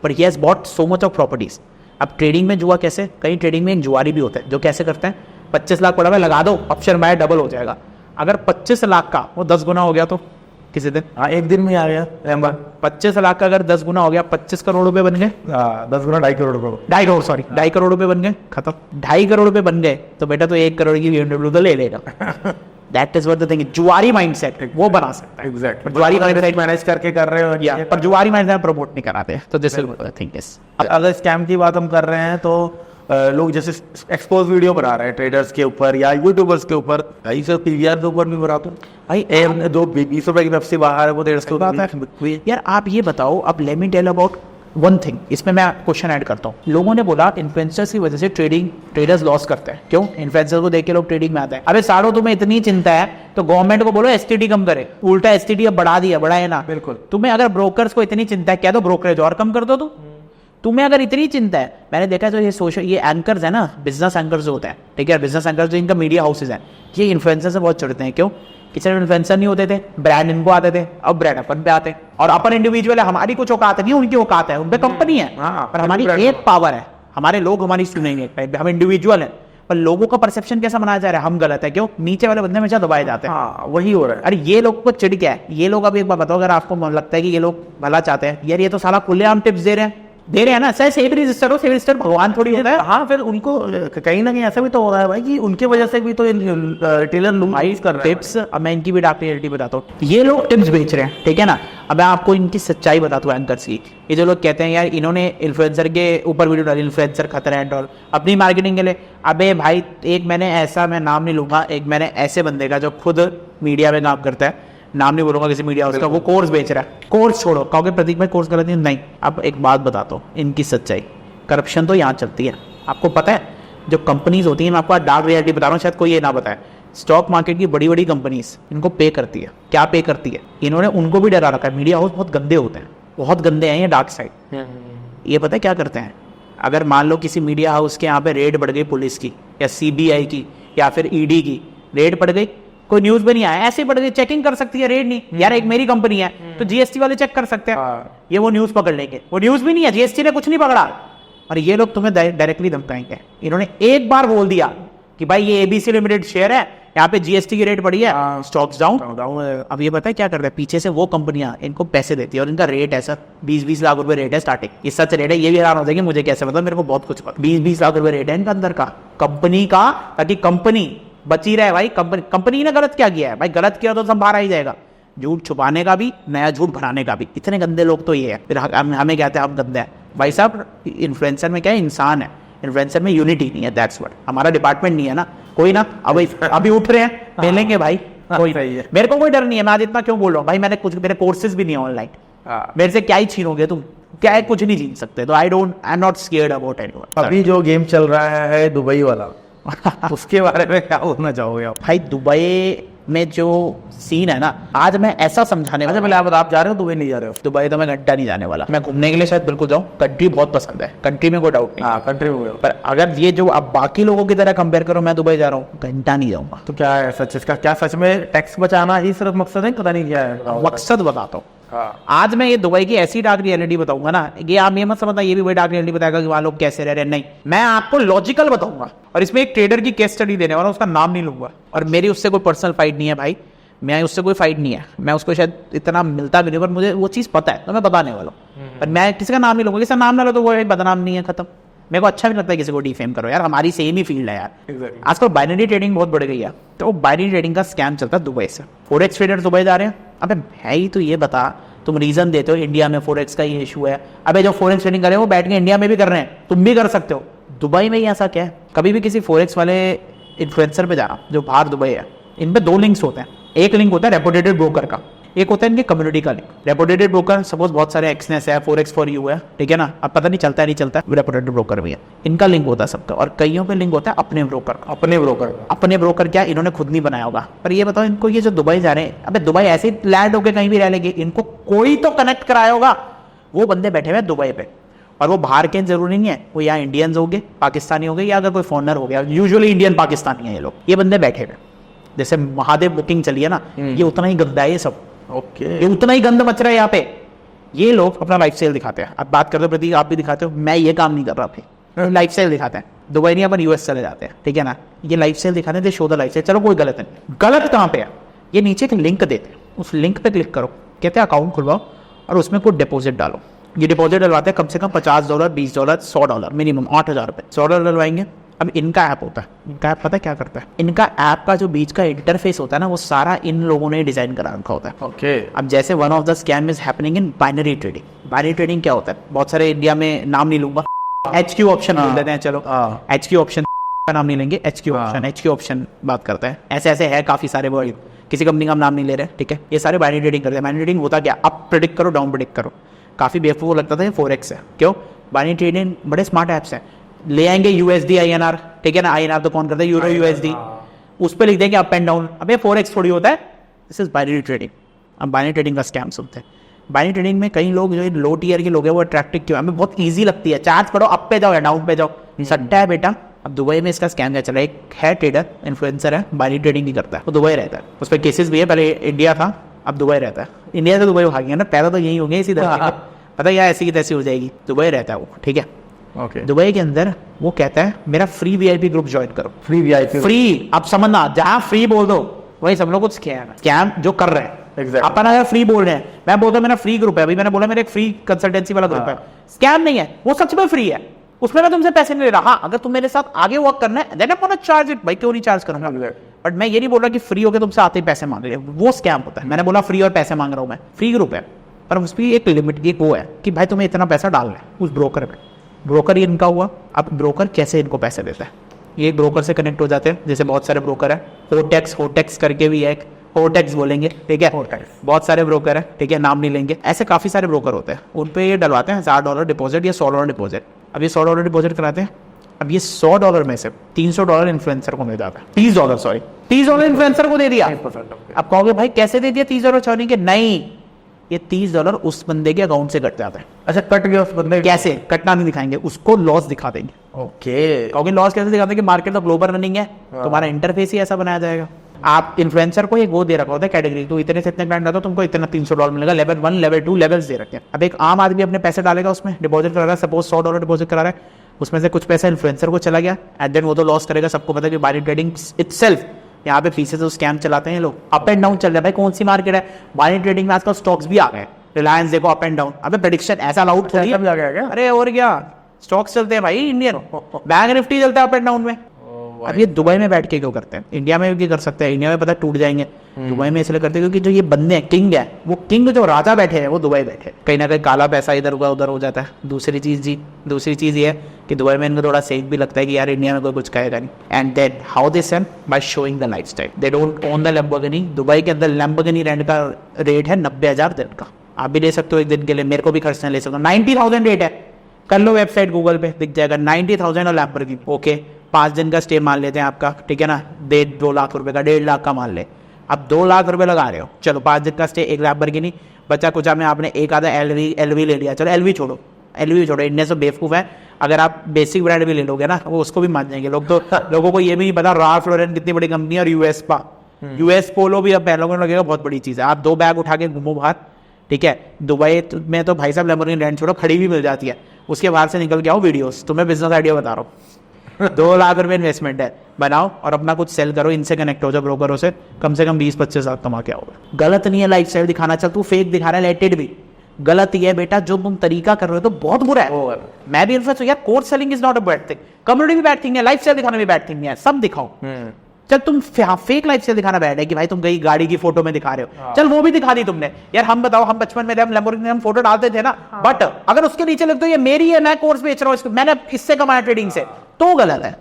पर ही has bought so much of properties. अब ट्रेडिंग में जुआ कैसे? कई ट्रेडिंग में एक जुआरी भी होता है जो कैसे करते हैं, 25 लाख पड़ा हुआ लगा दो, ऑप्शन बाय डबल हो जाएगा। अगर 25 लाख का वो 10 गुना हो गया तो किसी दिन, हाँ एक दिन में आ गया 25 लाख का अगर 10 गुना हो गया, 25 करोड़ रुपए बन गए। 10 गुना 2.5 करोड़ रुपए, 2.5 करोड़ सॉरी 2.5 करोड़ रुपए बन गए, खत्म। 2.5 करोड़ रुपए बन गए तो बेटा तो 1 करोड़ की BMW तो ले लेगा। That is what the thing, जुआरी माइंडसेट वो बना सकता है। एग्जैक्ट। जुआरी माइंडसेट मैनेज करके कर रहे हो या, पर जुआरी माइंडसेट प्रमोट नहीं कराते, तो this is what the thing is. अगर स्कैम की बात हम कर रहे हैं तो लोग जैसे एक्सपोज वीडियो बना रहे हैं ट्रेडर्स के ऊपर या यूट्यूबर्स के ऊपर, भाई सर पीवीआर के ऊपर भी बनाते हैं भाई। जो 20 रुपए की पेप्सी बाहर है वो 150 बात है यार। आप ये बताओ, अब let me tell about one thing, इसमें मैं क्वेश्चन ऐड करता हूँ। लोगों ने बोला इन्फ्लुएंसर्स की वजह से ट्रेडर्स लॉस करते हैं, क्यों? इन्फ्लुएंसर्स को देख के लोग ट्रेडिंग में आते हैं। अबे साड़ो तुम्हें इतनी चिंता है तो गवर्नमेंट को बोलो एसटीडी कम करे, उल्टा एसटीडी अब बढ़ा दिया, बढ़ाए ना। बिल्कुल। तुम्हें अगर ब्रोकर्स को इतनी चिंता है, क्या तो ब्रोकरेज और कम कर दो, तुम्हें अगर इतनी चिंता है, मैंने देखा है तो ये सोशल ये एंकर्स है ना, बिजनेस एंकर्स जो होते हैं, ठीक है, बिजनेस एंकर्स जो इनका मीडिया हाउसेज हैं, ये इन्फ्लुएंसर से बहुत चढ़ते हैं। क्यों? कि सिर्फ इन्फ्लुएंसर नहीं होते थे, ब्रांड इनको आते थे, अब ब्रांड अपन पे आते हैं। और अपन इंडिविजुअल है, हमारी कुछ औकात नहीं, उनकी औकात है, उन पे कंपनी है, पर हमारी एक पावर है, हमारे लोग हमारी सुनेंगे, हम इंडिविजुअल है, पर लोगों का परसेप्शन कैसा बनाया जा रहा है, हम गलत है। क्यों? नीचे वाले बंदे हमेशा दबाए जाते हैं। हाँ, वही हो रहा है। अरे ये लोग को चिढ़ क्या है, ये लोग अब एक बार बताओ, अगर आपको लगता है कि ये लोग भला चाहते हैं, यार ये तो साला खुलेआम टिप्स दे रहे हैं ना, सर सेव रजिस्टर हो, सेव रजिस्टर भगवान थोड़ी होता है। हाँ, फिर उनको कहीं ना कहीं ऐसा भी तो हो रहा है भाई कि उनके वजह से भी तो रिटेलर लूज कर रहे हैं। टिप्स, अब मैं इनकी भी डार्क रियलिटी बताता हूँ। ये लोग टिप्स बेच रहे हैं, ठीक है ना। अब मैं आपको इनकी सच्चाई बताता हूँ एंकर्स की। ये जो लोग कहते हैं यार इन्होंने इन्फ्लुएंसर के ऊपर वीडियो डाली, इन्फ्लुएंसर खतरा एंड ऑल, अपनी मार्केटिंग के लिए। अबे भाई, एक मैंने ऐसा, मैं नाम नहीं लूंगा, एक मैंने ऐसे बंदे का जो खुद मीडिया में काम करता है, नाम नहीं बोलूंगा किसी मीडिया हाउस का, वो कोर्स बेच रहा है। कोर्स छोड़ो, कहोगे प्रतीक भाई कोर्स गलत नहीं। अब एक बात बताता हूँ इनकी सच्चाई, करप्शन तो यहाँ चलती है। आपको पता है जो कंपनीज होती हैं, मैं आपको डार्क रियलिटी बता रहा हूँ, शायद कोई ये ना बताए, स्टॉक मार्केट की बड़ी बड़ी कंपनीज इनको पे करती है। क्या पे करती है? इन्होंने उनको भी डरा रखा है। मीडिया हाउस बहुत गंदे होते हैं, बहुत गंदे हैं ये डार्क साइड। ये पता है क्या करते हैं? अगर मान लो किसी मीडिया हाउस के यहाँ पे रेड बढ़ गई पुलिस की या CBI की या फिर ED की रेड पड़ गई, कोई न्यूज में नहीं आया, ऐसे बढ़ गई, चेकिंग कर सकती है, रेड नहीं। यार एक मेरी कंपनी है तो GST वाले चेक कर सकते हैं, ये वो न्यूज पकड़ लेंगे। वो न्यूज भी नहीं है, GST ने कुछ नहीं पकड़ा, और ये लोग तुम्हें डायरेक्टली धमकाएंगे। इन्होंने एक बार बोल दिया कि भाई ये ABC लिमिटेड शेयर है, यहाँ पे GST की रेट बढ़ी है, स्टॉक्स डाउन। अब ये पता है क्या करते हैं? पीछे से वो कंपनियां इनको पैसे देती है और इनका रेट है सर 20-20 लाख रुपए रेट है स्टार्टिंग। ये सच रेट है, ये भी हैरान हो जाएगी मुझे कैसे पता, मेरे को बहुत कुछ पता। 20-20 लाख रुपए रेट है इनका अंदर का, कंपनी का, ताकि कंपनी बची रहे। भाई कंपनी ने गलत क्या किया है? भाई गलत किया तो सब बाहर आ ही जाएगा, झूठ छुपाने का भी, नया झूठ बनाने का भी। इतने गंदे लोग तो ये है, फिर हमें कहते हैं हम गंदे हैं। भाई साहब, इन्फ्लुएंसर में क्या है? इंसान है, इन्फ्लुएंसर में यूनिटी नहीं है, दैट्स व्हाट। हमारा डिपार्टमेंट नहीं है ना, कोई ना। अभी उठ रहे हैं, मिलेंगे भाई, कोई सही है। मेरे को कोई डर नहीं है। मैं आज इतना क्यों बोल रहा हूँ भाई, मेरे कोर्सेज भी नहीं है ऑनलाइन, मेरे से क्या ही छीनोगे तुम? क्या है? कुछ नहीं छीन सकते। तो I am not scared about anyone. अभी जो गेम चल रहा है दुबई वाला, उसके बारे में क्या बोलना चाहोगे आप? भाई दुबई में जो सीन है ना, आज मैं ऐसा समझाने वाला। अच्छा पहले आप जा रहे हो दुबई? नहीं जा रहे हो? दुबई तो मैं घंटा नहीं जाने वाला, मैं घूमने के लिए शायद बिल्कुल जाऊँ, कंट्री बहुत पसंद है, कंट्री में कोई डाउट नहीं। हाँ, कंट्री में। पर अगर ये जो अब बाकी लोगों की तरह कंपेयर करो, मैं दुबई जा रहा हूँ, घंटा नहीं जाऊंगा। तो क्या है सच इसका? क्या सच में टैक्स बचाना ही सिर्फ मकसद है? पता नहीं क्या है मकसद बताता हूँ। आज मैं ये दुबई की ऐसी डार्क रियलिटी बताऊंगा ना, ये आप ये मत समझना ये भी वही डार्क रियलिटी बताएगा कि वहां लोग कैसे रह रहे हैं। नहीं, मैं आपको लॉजिकल बताऊंगा, और इसमें एक ट्रेडर की केस स्टडी देने वाला, उसका नाम नहीं लूंगा। और मेरी उससे कोई पर्सनल फाइट नहीं है भाई, मैं उससे कोई फाइट नहीं है, मैं उसको शायद इतना मिलता भी नहीं, पर मुझे वो चीज़ पता है तो मैं बताने वाला हूँ। पर मैं किसी का नाम नहीं लूंगा, किसी का नाम ना लो तो वो बदनाम नहीं है, खत्म। मेरे को अच्छा भी लगता है किसी को डिफेम करो यार, हमारी सेम ही फील्ड है यार। आजकल बाइनरी ट्रेडिंग बहुत बढ़ गई है, तो वो बाइनरी ट्रेडिंग का स्कैम चलता है दुबई से। फॉरेक्स ट्रेडर दुबई जा रहे हैं। अबे भाई तो ये बता, तुम रीजन देते हो इंडिया में फॉरेक्स का ये इशू है। अबे जो फॉरेक्स ट्रेडिंग कर रहे हैं वो बैठ के इंडिया में भी कर रहे हैं, तुम भी कर सकते हो। दुबई में ही ऐसा क्या है? कभी भी किसी फॉरेक्स वाले इन्फ्लुएंसर पे जाना जो बाहर दुबई है, इन पे 2 लिंक्स होते हैं। एक लिंक होता है रेपुटेटेड ब्रोकर का, एक होता है इनके कम्युनिटी का लिंक। रेपुटेटेड ब्रोकर सपोज बहुत सारे एक्सनेस है, फॉरेक्स फॉर यू है, ठीक है ना, अब पता नहीं चलता है नहीं चलता है, रेपुटेटेड ब्रोकर भी है। इनका लिंक होता है सबका, और कईयों पे लिंक होता है अपने ब्रोकर का। अपने ब्रोकर क्या इन्होंने खुद नहीं बनाया होगा। पर ये बताओ इनको, ये जो दुबई जा रहे हैं, अबे दुबई ऐसे ही लैंड होकर कहीं भी रह लेंगे, इनको कोई तो कनेक्ट कराया होगा। वो बंदे बैठे हुए दुबई पे, और वो बाहर के जरूरी नहीं है, वो यहाँ इंडियंस हो गए, पाकिस्तानी हो गए, या अगर कोई फॉरनर हो गया, यूजुअली इंडियन पाकिस्तानी है ये लोग, ये बंदे बैठे हुए। जैसे महादेव बुकिंग चली है ना, ये उतना ही गंदा है ये सब। ओके, ये उतना ही गंद मच रहा है यहाँ पे। ये लोग अपना लाइफ स्टाइल दिखाते हैं। अब बात करते हो प्रतीक, आप भी दिखाते हो, मैं ये काम नहीं कर रहा फिर। लाइफ स्टाइल दिखाते हैं, दुबई नहीं अपन US चले जाते हैं, ठीक है ना। ये लाइफ स्टाइल दिखाते थे, शो द लाइफ स्टाइल। चलो कोई गलत नहीं, गलत कहाँ पे है? ये नीचे एक लिंक देते हैं, उस लिंक पे क्लिक करो, कहते हैं अकाउंट खुलवाओ और उसमें कोई डिपॉजिट डालो। ये डिपॉजिट डलवाते हैं कम से कम $50, $20, $100 मिनिमम, $8,000 $100 डलवाएंगे। अब इनका ऐप होता है, इनका ऐप पता है क्या करता है? इनका ऐप का जो बीच का इंटरफेस होता है ना, वो सारा इन लोगों ने डिजाइन करा रखा होता है। ओके। अब जैसे one of the scam is happening in binary trading. Binary trading क्या होता है? बहुत सारे इंडिया में नाम नहीं लूंगा, HQ ऑप्शन बोल देते हैं, चलो HQ ऑप्शन का नाम नहीं लेंगे, HQ ऑप्शन बात करता है। ऐसे ऐसे है काफी सारे वर्ड, किसी कंपनी का हम नाम नहीं ले रहे, ठीक है। ये सारे बाइनरी ट्रेडिंग करते हैं। बाइनरी ट्रेडिंग होता क्या? अप प्रेडिक्ट करो, डाउन प्रेडिक्ट करो। काफी बेवकूफ लगता था ये फॉरेक्स है, क्यों? बाइनरी ट्रेडिंग बड़े स्मार्ट ऐप्स हैं, ले आएंगे USD INR, ठीक है ना, INR तो कौन करता है, यूरो USD, उस पर लिख देंगे अप एंड डाउन। अब ये फॉरेक्स थोड़ी होता है, दिस इज बाइनरी ट्रेडिंग। अब बाइनरी ट्रेडिंग का स्कैम सुनते हैं, बाइनरी ट्रेडिंग में कई लोग जो लो टीयर के लोग हैं वो अट्रैक्टिव क्यों है, हमें बहुत ईजी लगती है, चार्ज करो अप पे जाओ या डाउन पे जाओ, सट्टा है बेटा। अब दुबई में इसका स्कैम क्या चल रहा है, एक है ट्रेडर इन्फ्लुएंसर है, बाइनरी ट्रेडिंग नहीं करता है, वो दुबई रहता है, उस पर केसेस भी है, पहले इंडिया था अब दुबई रहता है, इंडिया से दुबई भाग गया ना, पैदा तो यही हो गया इसी तरह, पता है ऐसी की तैसी हो जाएगी, दुबई रहता है वो, ठीक है। ओके, दुबई के अंदर वो कहता है मेरा फ्री वीआईपी ग्रुप ज्वाइन करो, फ्री वीआईपी, फ्री, अब समझना जहाँ फ्री बोल दो वही समझ लो कुछ स्कैम जो कर रहे हैं। Exactly. अपन अगर फ्री बोल रहे हैं, मैं बोलता हूँ मेरा फ्री ग्रुप है, अभी मैंने बोला मेरा एक फ्री कंसल्टेंसी वाला ग्रुप है, स्कैम नहीं है वो, सच में फ्री है, उसमें मैं तुमसे पैसे नहीं ले रहा। हाँ अगर तुम मेरे साथ आगे वर्क करना है then I want to charge it, भाई क्यों नहीं चार्ज करूंगा, बट मैं ये नहीं बोल रहा कि फ्री होकर तुमसे आते ही पैसे मांग रहे हैं, वो स्कैम होता है। मैंने बोला फ्री और पैसे मांग रहा हूँ मैं, फ्री ग्रुप है पर उस पर एक लिमिट एक वो है कि भाई तुम्हें इतना पैसा डालना है उस ब्रोकर में, ब्रोकर ही इनका हुआ। अब ब्रोकर कैसे इनको पैसे देता है, ये ब्रोकर से कनेक्ट हो जाते हैं, जैसे बहुत सारे ब्रोकर है, होटेक्स करके भी है, होटेक्स बोलेंगे, ठीक है, बहुत सारे ब्रोकर है, ठीक है, नाम नहीं लेंगे, ऐसे काफी सारे ब्रोकर होते हैं, उन पे ये डलवाते हैं $1000 डिपॉजिट या $100 डिपॉजिट। अब ये $100 डिपॉजिट कराते हैं, अब ये $100 में से $300 इन्फ्लुएंसर को मिल जाता है, $30 इन्फ्लुएंसर को दे दिया। अब कहोगे भाई कैसे दे दिया $30 छोड़ने के, नहीं ये $30 उस बंदे के अकाउंट से कट जाता है। अच्छा कट गया उस बंदे, कैसे कटना नहीं दिखाएंगे, उसको लॉस दिखा देंगे। ओके, कहोगे लॉस कैसे दिखाते हैं कि मार्केट तो ग्लोबल रनिंग है, तुम्हारा इंटरफेस ही ऐसा बनाया जाएगा। आप इन्फ्लुएंसर को एक वो दे रखा होता है कैटेगरी, तो इतने से इतने क्लाइंट आता है तुमको इतना $300 मिलेगा, लेवल 1 लेवल 2 लेवल्स दे रखे हैं। अब एक आम आदमी अपने पैसे डालेगा उसमें, डिपॉजिट करा रहा है, सपोज $100 डिपॉजिट करा रहा है, उसमें से कुछ पैसा इन्फ्लुएंसर को चला गया, एंड देन वो तो लॉस करेगा, सबको पता है कि बाइनरी ट्रेडिंग इटसेल्फ यहाँ पे पीछे से स्कैम चलाते हैं लोग, अप एंड डाउन चल रहा है। भाई कौन सी मार्केट है, बाइनरी ट्रेडिंग में आजकल स्टॉक्स भी आ गए, रिलायंस देखो अप एंड डाउन, अबे प्रेडिक्शन ऐसा अलाउड थोड़ी है, अरे और क्या स्टॉक्स चलते हैं भाई, इंडियन बैंक निफ्टी चलता है अप एंड डाउन में। अब ये दुबई में बैठ के क्यों करते हैं, इंडिया में भी कर सकते हैं, इंडिया में पता टूट जाएंगे, दुबई में इसलिए करते हैं क्योंकि जो ये बंदे हैं किंग है, वो किंग जो राजा बैठे हैं वो दुबई बैठे, कहीं ना कहीं काला पैसा इधर उधर हो जाता है। दूसरी चीज ये है कि दुबई में इनको थोड़ा सेफ भी लगता है कि यार इंडिया में कोई कुछ कहेगा नहीं, and then how they send by showing the lifestyle, they don't own the Lamborghini. Dubai के अंदर लैम्बोर्गिनी रेंट का रेट है 90,000 दिन का, आप भी ले सकते हो एक दिन के लिए, मेरे को भी खर्चना ले सकते हो, 90,000 रेट है, कर लो वेबसाइट गूगल पे दिख जाएगा 90,000 और लैम्बोर्गिनी। ओके 5 दिन का स्टे मान लेते हैं आपका, ठीक है ना, 2 लाख रुपए का, 1.5 लाख का मान ले, अब 2 लाख रुपए लगा रहे हो, चलो 5 दिन का स्टे, 1 लैम्बोर्गिनी, बचा कुचा में आपने एक आधा एलवी ले लिया, चलो एलवी छोड़ो, इंडिया से बेवकूफ़ है, अगर आप बेसिक ब्रांड भी ले लोगे ना वो उसको भी मान जाएंगे लोग, तो लोगों को ये भी नहीं पता राल्फ लॉरेन कितनी बड़ी कंपनी है, और यूएस पोलो भी अब पहलों में लगेगा बहुत बड़ी चीज़ है। आप 2 बैग उठा के घूमो बाहर, ठीक है, दुबई में तो भाई साहब लैम्बोर्गिनी रेंट छोड़ो खड़ी भी मिल जाती है, उसके बाहर से निकल के आओ वीडियोस, तुम्हें बिजनेस आइडिया बता रहा हूँ 2 लाख रुपए इन्वेस्टमेंट है, बनाओ और अपना कुछ सेल करो, इनसे कनेक्ट हो जाओ ब्रोकरों से, कम 20-25 लाख कमा के आओगे। गलत नहीं है लाइफस्टाइल दिखाना, चल तू फेक दिखा रहा है, लेटेड भी गलत ही है बेटा, जो तुम तरीका कर रहे हो तो बहुत बुरा है। मैं भी इन्फ्लुएंस हूं यार, course selling is not a bad thing, community भी बैड थिंग है, लाइफस्टाइल दिखाना भी बैड थिंग है, सब दिखाओ। चल तुम फेक लाइफस्टाइल दिखाना बैड है कि भाई तुम कहीं गाड़ी की फोटो में दिखा रहे हो, चल वो भी दिखा दी तुमने यार, हम बताओ हम बचपन में हम लैम्बोर्गिनी हम फोटो डालते थे ना, बट अगर उसके नीचे लिख दो ये मेरी है, मैं कोर्स बेच रहा हूँ, मैंने इससे कमाया ट्रेडिंग से, तो गलत है।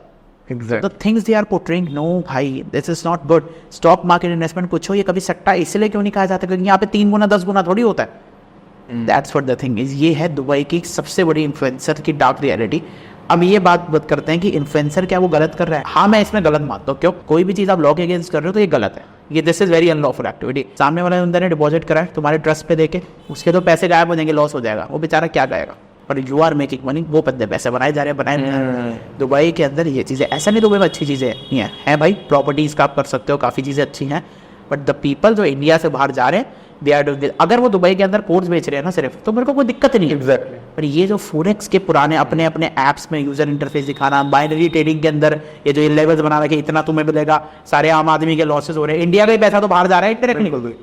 The things they are portraying, no भाई this is not good। Stock market investment पूछो ये कभी सट्टा इसलिए क्यों नहीं कहा जाता, क्योंकि यहाँ पे 3 गुना 10 गुना थोड़ी होता है। That's what the thing is। ये है दुबई की सबसे बड़ी इन्फ्लुएंसर की डार्क रियलिटी। अब ये बात करते हैं कि इन्फ्लुएंसर क्या वो गलत कर रहा है, हाँ मैं इसमें गलत मानता हूँ, क्यों, कोई भी चीज आप लॉ के अगेंस्ट कर रहे हो तो ये गलत है, ये this is very unlawful activity. सामने वाले बंदे ने डिपॉजिट करा है तुम्हारे ट्रस्ट पे देके, उसके तो पैसे गायब हो जाएंगे, लॉस हो जाएगा, वो बेचारा क्या गाएगा, और यू आर मेकिंग मनी, वो बंदे पैसे बनाए जा रहे हैं, बनाए दुबई के अंदर ये चीज़ें, ऐसा नहीं दुबई में अच्छी चीज़ें नहीं है भाई, प्रॉपर्टीज का आप कर सकते हो, काफ़ी चीज़ें अच्छी हैं, बट द पीपल जो इंडिया से बाहर जा रहे हैं दे आर डूइंग, अगर वो दुबई के अंदर कोर्स बेच रहे हैं ना सिर्फ, तो मेरे को कोई दिक्कत नहीं है। पर ये जो फोरेक्स के पुराने अपने अपने ऐप्स में यूजर इंटरफेस दिखाना, बाइनरी ट्रेडिंग के अंदर ये जो लेवल्स बना रखे इतना तुम्हें मिलेगा, सारे आम आदमी के लॉसेस हो रहे हैं, इंडिया का ही पैसा तो बाहर जा रहा है डायरेक्टली,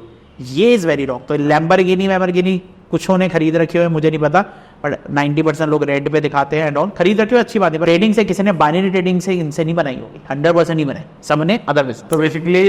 ये इज वेरी रॉन्ग। तो लैम्बोर्गिनी कुछ ने खरीद रखे हुए मुझे नहीं पता, बट 90% लोग रेड पे दिखाते हैं एंड ऑल, खरीद रखे हो अच्छी बात है, पर ट्रेडिंग से किसी ने बाइनरी ट्रेडिंग से इनसे नहीं बनाई होगी, 100% नहीं बनाई, सबने अदर बिजनेस। तो बेसिकली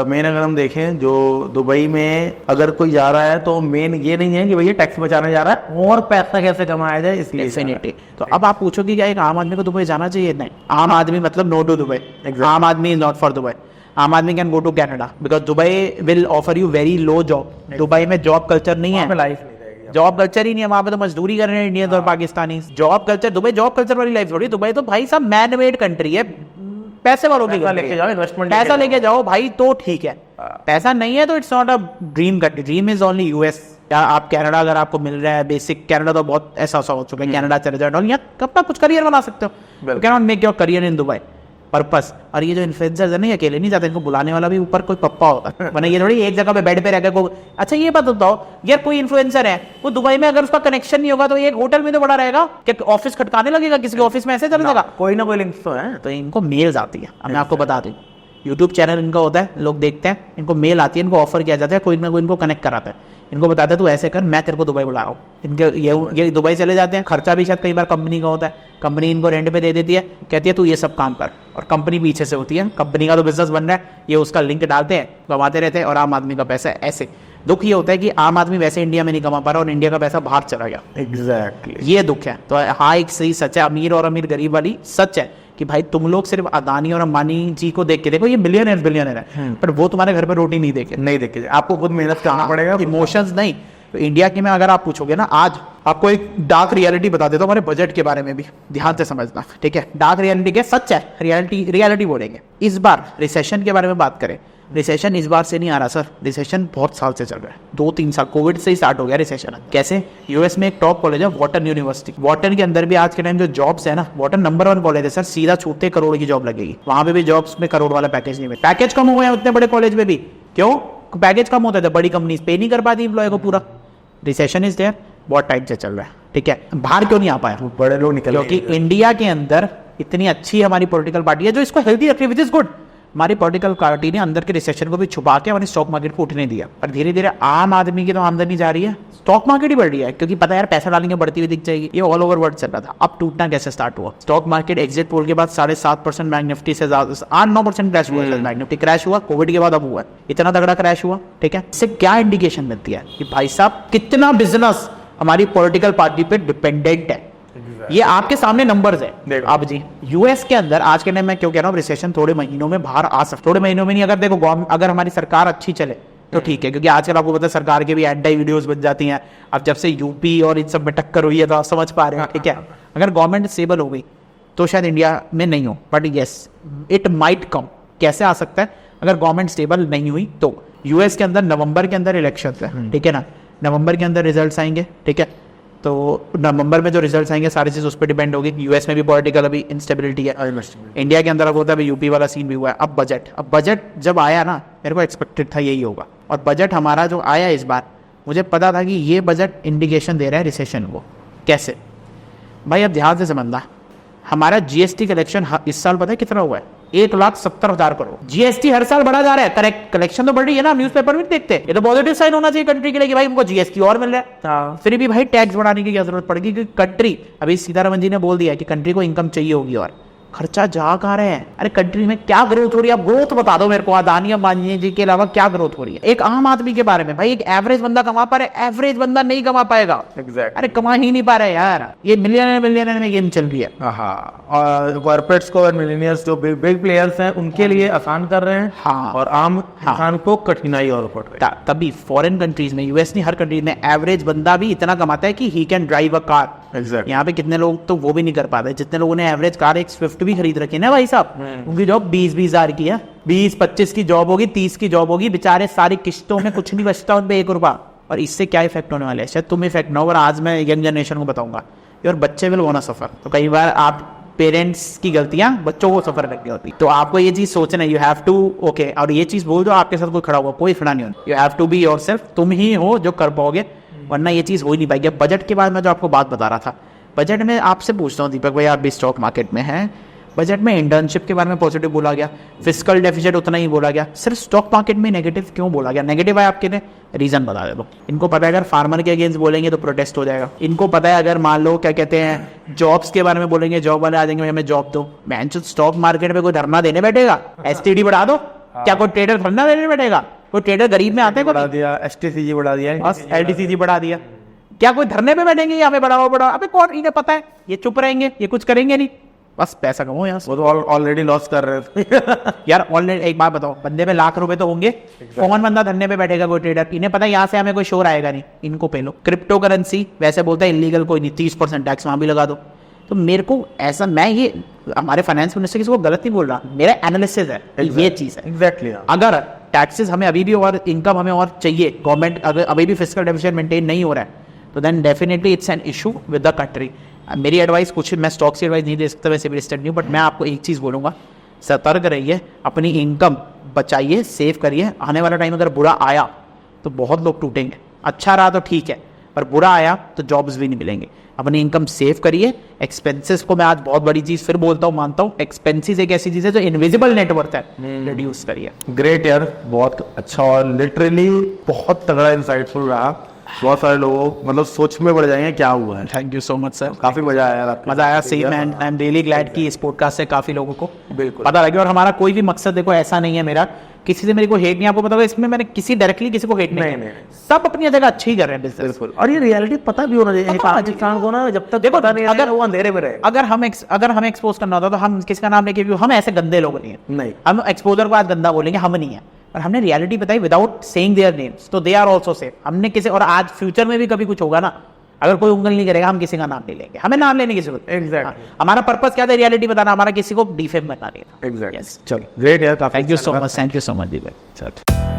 मेन अगर हम देखें जो दुबई में अगर कोई जा रहा है तो मेन ये नहीं है कि भैया टैक्स बचाने जा रहा है और पैसा कैसे कमाया जाए, इसलिए डेफिनेटली। तो अब आप पूछो कि क्या एक आम आदमी को दुबई जाना चाहिए, नहीं, आम आदमी मतलब नो टू दुबई, आम आदमी इज नॉट फॉर दुबई, आम आदमी can go to Canada, because Dubai will offer you very low job, Dubai में जॉब कल्चर नहीं है, लाइफ जॉब कल्चर ही नहीं है वहां पे, तो मजदूरी कर रहे हैं इंडियन और Pakistani, job culture, Dubai job culture वाली लाइफ थोड़ी, दुबई तो भाई साहब मैन मेड कंट्री है, पैसे वालों की लेके जाओ, इन्वेस्टमेंट पैसा लेके जाओ भाई तो ठीक है, पैसा नहीं है तो it's not a dream country, dream is only US या आप कनाडा अगर आपको मिल रहा है बेसिक, कनाडा तो बहुत ऐसा हो चुका है, कनाडा चले जाओ यहाँ कब तक कुछ करियर बना सकते हो, can not make your career in Dubai purpose. और ये जो इन्फ्लुएंसर्स है ना, ये अकेले नहीं जाते, इनको बुलाने वाला भी ऊपर कोई पप्पा होता है, वरना ये थोड़ी एक जगह पे बेड पे रहकर को। अच्छा ये बात बताओ यार, कोई इन्फ्लुएंसर है वो दुबई में अगर उसका कनेक्शन नहीं होगा तो एक होटल में तो बड़ा रहेगा, क्या ऑफिस खटकाने लगेगा किसी के ऑफिस में, ऐसे चल जाएगा? कोई ना कोई लिंक्स तो है। तो इनको मेल्स आती है, मैं आपको बता दूं, यूट्यूब चैनल इनका होता है, लोग देखते हैं, इनको मेल आती है, इनको ऑफर किया जाता है, कोई ना कोई इनको कनेक्ट कराता है, इनको बताता है तू ऐसे कर, मैं तेरे को दुबई बुला रहा हूँ। इनके ये दुबई चले जाते हैं, खर्चा भी शायद कई बार कंपनी का होता है, कंपनी इनको रेंट पे दे देती है, कहती है तू ये सब काम कर, और कंपनी पीछे से होती है, कंपनी का तो बिजनेस बन रहा है, ये उसका लिंक डालते हैं, कमाते रहते हैं, और आम आदमी का पैसा ऐसे। दुख ये होता है कि आम आदमी वैसे इंडिया में नहीं कमा पा रहा और इंडिया का पैसा बाहर चला गया। एग्जैक्टली, ये दुख है। तो हाँ, एक सही सच है, अमीर और अमीर गरीब वाली सच है कि भाई तुम लोग सिर्फ अदानी और अंबानी जी को देख के देखो, ये बिलियनर है, पर वो तुम्हारे घर पे रोटी नहीं देखे, नहीं देखे, आपको खुद मेहनत करना पड़ेगा, इमोशंस नहीं। तो इंडिया के में अगर आप पूछोगे ना, आज आपको एक डार्क रियलिटी बता देता हूँ हमारे बजट के बारे में भी, ध्यान से समझना, ठीक है? डार्क रियलिटी क्या, सच है, रियलिटी बोलेंगे। इस बार रिसेशन के बारे में बात करें, रिसेशन इस बार से नहीं आ रहा सर, रिसेशन बहुत साल से चल रहा है, 2-3 साल, कोविड से ही स्टार्ट हो गया रिसेशन। कैसे? यूएस में एक टॉप कॉलेज है वॉटन यूनिवर्सिटी, वॉटन के अंदर भी आज के टाइम जो जॉब्स है ना, वॉटन नंबर 1 कॉलेज है सर, सीधा छूटते करोड़ की जॉब लगेगी, वहां पे भी जॉब्स में करोड़ वाला पैकेज नहीं मिले, पैकेज कम हो गया उतने बड़े कॉलेज में भी। क्यों पैकेज कम होता था? बड़ी कंपनी पे नहीं कर पाती एम्प्लॉय को पूरा। रिसेशन इज देयर, बहुत टाइम से चल रहा है, ठीक है? बाहर क्यों नहीं आ पाया? बड़े लोग निकल, क्योंकि इंडिया के अंदर इतनी अच्छी हमारी पॉलिटिकल पार्टी है जो इसको हेल्दी रख रही है, विच इज गुड। हमारी पॉलिटिकल पार्टी ने अंदर के रिसेशन को भी छुपा के हमारे स्टॉक मार्केट को उठने दिया, और धीरे धीरे आम आदमी की तो आमदनी जा रही है, स्टॉक मार्केट ही बढ़ रही है, क्योंकि पता है यार पैसा डालेंगे बढ़ती हुई दिख जाएगी। ये ऑल ओवर वर्ल्ड चल रहा था, अब टूटना कैसे स्टार्ट हुआ? स्टॉक मार्केट एग्जिट पोल के बाद 7.5% बैंक निफ्टी से ज्यादा 8-9% क्रैश हुआ, बैंक निफ्टी क्रैश हुआ, कोविड के बाद अब हुआ, इतना तगड़ा क्रैश हुआ, ठीक है? इससे क्या इंडिकेशन मिलती है कि भाई साहब कितना बिजनेस हमारी पॉलिटिकल पार्टी पे डिपेंडेंट है। ये आपके सामने नंबर्स है। अब जी यूएस के अंदर आज के टाइम में क्यों कह रहा हूँ, रिसेशन थोड़े महीनों में बाहर आ सकता, थोड़े महीनों में नहीं, अगर देखो अगर हमारी सरकार अच्छी चले तो ठीक है, क्योंकि आजकल आपको पता है सरकार के भी एंटी वीडियोस बन जाती हैं। अब जब से यूपी और इन सब में टक्कर हुई है तो आप समझ पा रहे हैं, ठीक है? अगर गवर्नमेंट स्टेबल हो गई तो शायद इंडिया में नहीं हो, but yes it might come. कैसे आ सकता है? अगर गवर्नमेंट स्टेबल नहीं हुई तो यूएस के अंदर नवंबर के अंदर इलेक्शन है, ठीक है ना? नवंबर के अंदर रिजल्ट आएंगे, ठीक है? तो नवंबर में जो रिजल्ट्स आएंगे सारी चीज़ उस पर डिपेंड होगी। यूएस में भी पॉलिटिकल अभी इंस्टेबिलिटी है, इंडिया के अंदर अब होता है, यूपी वाला सीन भी हुआ है। अब बजट जब आया ना, मेरे को एक्सपेक्टेड था यही होगा, और बजट हमारा जो आया इस बार, मुझे पता था कि ये बजट इंडिकेशन दे रहा है रिसेशन को। कैसे भाई? अब ध्यान से समझना, हमारा जीएसटी कलेक्शन इस साल पता है कितना हुआ है? 1,70,000 करोड़। जीएसटी हर साल बढ़ा जा रहा है, करेक्ट, कलेक्शन तो बढ़ रही है ना, न्यूज़पेपर में देखते हैं। ये तो पॉजिटिव साइन होना चाहिए कंट्री के लिए कि भाई उनको जीएसटी और मिल रहा है। फिर भी भाई टैक्स बढ़ाने की क्या जरूरत पड़ेगी? क्योंकि कंट्री, अभी सीतारमन जी ने बोल दिया कि कंट्री को इनकम चाहिए होगी, और खर्चा जा कहाँ रहे हैं? अरे कंट्री में क्या ग्रोथ हो रही है? आप ग्रोथ बता दो मेरे को, अदानी अंबानी जी के अलावा क्या ग्रोथ हो रही है? एक आम आदमी के बारे में भाई, एक एवरेज बंदा कमा पा रहा है, एवरेज बंदा नहीं कमा पाएगा। अरे कमा ही नहीं पा रहा है यार, ये मिलियनर में गेम चल रही है। हाँ, और कॉर्पोरेट्स को और मिलियनियर्स जो बिग प्लेयर्स हैं उनके लिए आसान कर रहे हैं, हाँ, और आम इंसान को कठिनाई और पड़ रही है। तभी फॉरेन कंट्रीज में, यूएस नहीं, हर कंट्रीज में एवरेज बंदा भी इतना कमाता है कि he can drive a car. यहाँ पे कितने लोग तो वो भी नहीं कर पाते, जितने लोगों ने एवरेज कार एक स्विफ्ट भी खरीद रखी है ना भाई साहब, उनकी जॉब 20-20 हजार की है, 20-25 की जॉब होगी, 30 की जॉब होगी, बेचारे सारी किस्तों में कुछ नहीं बचता उन पे 1 रुपया। और इससे क्या इफेक्ट होने वाले हैं, शायद तुम इफेक्ट ना हो, और आज मैं यंग जनरेशन को बताऊंगा और बच्चे विल गोना सफर। तो कई बार आप पेरेंट्स की गलतियां बच्चों को सफर करनी होती, तो आपको ये चीज सोचना है, यू हैव टू ओके। और ये चीज बोल दो, आपके साथ कोई खड़ा हुआ, कोई खड़ा नहीं होना, you have to be yourself, तुम ही हो जो कर पाओगे, वरना ये चीज हो ही नहीं पाएगी। बजट के बाद मैं जो आपको बात बता रहा था, बजट में आपसे पूछता हूँ दीपक भाई, आप भी स्टॉक मार्केट में हैं, बजट में इंटर्नशिप के बारे में पॉजिटिव बोला गया, फिस्कल डेफिसिट उतना ही बोला गया, सिर्फ स्टॉक मार्केट में नेगेटिव क्यों बोला गया? नेगेटिव है आपके लिए, रीजन बता दे दो। इनको पता है अगर फार्मर के अगेंस्ट बोलेंगे तो प्रोटेस्ट हो जाएगा, इनको पता है अगर मान लो क्या कहते हैं जॉब्स के बारे में बोलेंगे, जॉब वाले आ जाएंगे हमें जॉब दो। मैं स्टॉक मार्केट में कोई धरना देने बैठेगा? एसटीडी बढ़ा दो, क्या कोई ट्रेडर धरना देने बैठेगा? कोई ट्रेडर गरीब में आते हैं, बढ़ा दिया, एसटीसीजी बढ़ा दिया, एलटीसीजी बढ़ा दिया, क्या कोई धरने पे बैठेंगे यहाँ पे बढ़ाओ? अबे कौन, इन्हें पता है ये चुप रहेंगे, ये कुछ करेंगे नहीं, बस पैसा कमाओ यहाँ से। वो तो ऑलरेडी लॉस कर रहे थे यार ऑलरेडी। एक बात बताओ, बंदे में लाख रुपए तो होंगे, कौन बंदा धरने पे बैठेगा? कोई ट्रेडर, इन्हें पता है यहाँ से हमें कोई शोर आएगा नहीं, इनको पे लो। क्रिप्टो करेंसी वैसे बोलता है इलीगल, कोई नहीं, 30% टैक्स वहां भी लगा दो। तो मेरे को ऐसा, मैं ये हमारे फाइनेंस मिनिस्टर किसी को गलत नहीं बोल रहा, मेरा एनालिसिस है ये चीज है। एग्जैक्टली। अगर टैक्सेस हमें अभी भी और इनकम हमें और चाहिए, गवर्नमेंट अगर अभी भी फिस्कल डेफिसिट मेंटेन नहीं हो रहा है तो then definitely it's an issue with the country. मेरी एडवाइस कुछ, मैं स्टॉक्स की एडवाइस नहीं दे सकता, वैसे भी रिस्टेड नहीं हूँ, बट मैं आपको एक चीज़ बोलूँगा, सतर्क रहिए, अपनी इनकम बचाइए, सेव करिए। आने वाला टाइम अगर बुरा आया तो बहुत लोग टूटेंगे, अच्छा रहा तो ठीक है, पर बुरा आया तो जॉब्स भी नहीं मिलेंगे। अपनी इनकम सेव करिए। एक्सपेंसेस को मैं आज बहुत बड़ी चीज़ फिर बोलता हूँ, मानता हूँ, एक्सपेंसेस एक ऐसी चीज़ है जो इनविजिबल नेटवर्थ है, रिड्यूस करिए। ग्रेट यार, बहुत अच्छा और लिटरली बहुत तगड़ा इंसाइटफुल रहा। बहुत सारे लोग मतलब सोच में पड़ जाएंगे क्या हुआ है। Thank you so much sir, काफी मजा आया यार, मजा आया same, and I am really glad कि इस पॉडकास्ट से काफी लोगों को बिल्कुल पता लगे। और हमारा कोई भी मकसद देखो ऐसा नहीं है, मेरा किसी से मेरे को हेट नहीं, आपको पता होगा इसमें मैंने किसी डायरेक्टली किसी को हेट नहीं, नहीं। सब अपनी जगह अच्छे ही कर रहे हैं बिजनेस। बिल्कुल, और ये रियलिटी पता भी होना चाहिए पता इंसान को ना, जब तक देखो, पता नहीं अगर वो अंधेरे में रहे। अगर हमें एक्सपोज करना होता तो हम किसका नाम लेके भी, हम ऐसे गंदे लोग नहीं है, नहीं, हम एक्सपोजर को आज गंदा बोलेंगे, हम नहीं है, और हमने रियलिटी बताई विदाउट सेइंग देयर नेम्स, तो दे आर आल्सो सेफ। हमने किसी, और आज फ्यूचर में भी कभी कुछ होगा ना, अगर कोई उंगल नहीं करेगा हम किसी का नाम नहीं लेंगे, हमें नाम लेने की जरूरत है। एग्जैक्टली, हमारा पर्पस क्या था, रियलिटी बताना, हमारा किसी को डिफेम करना नहीं था। एग्जैक्टली। चलो ग्रेट यार, काफी thank you so much, thank you so much जी भाई।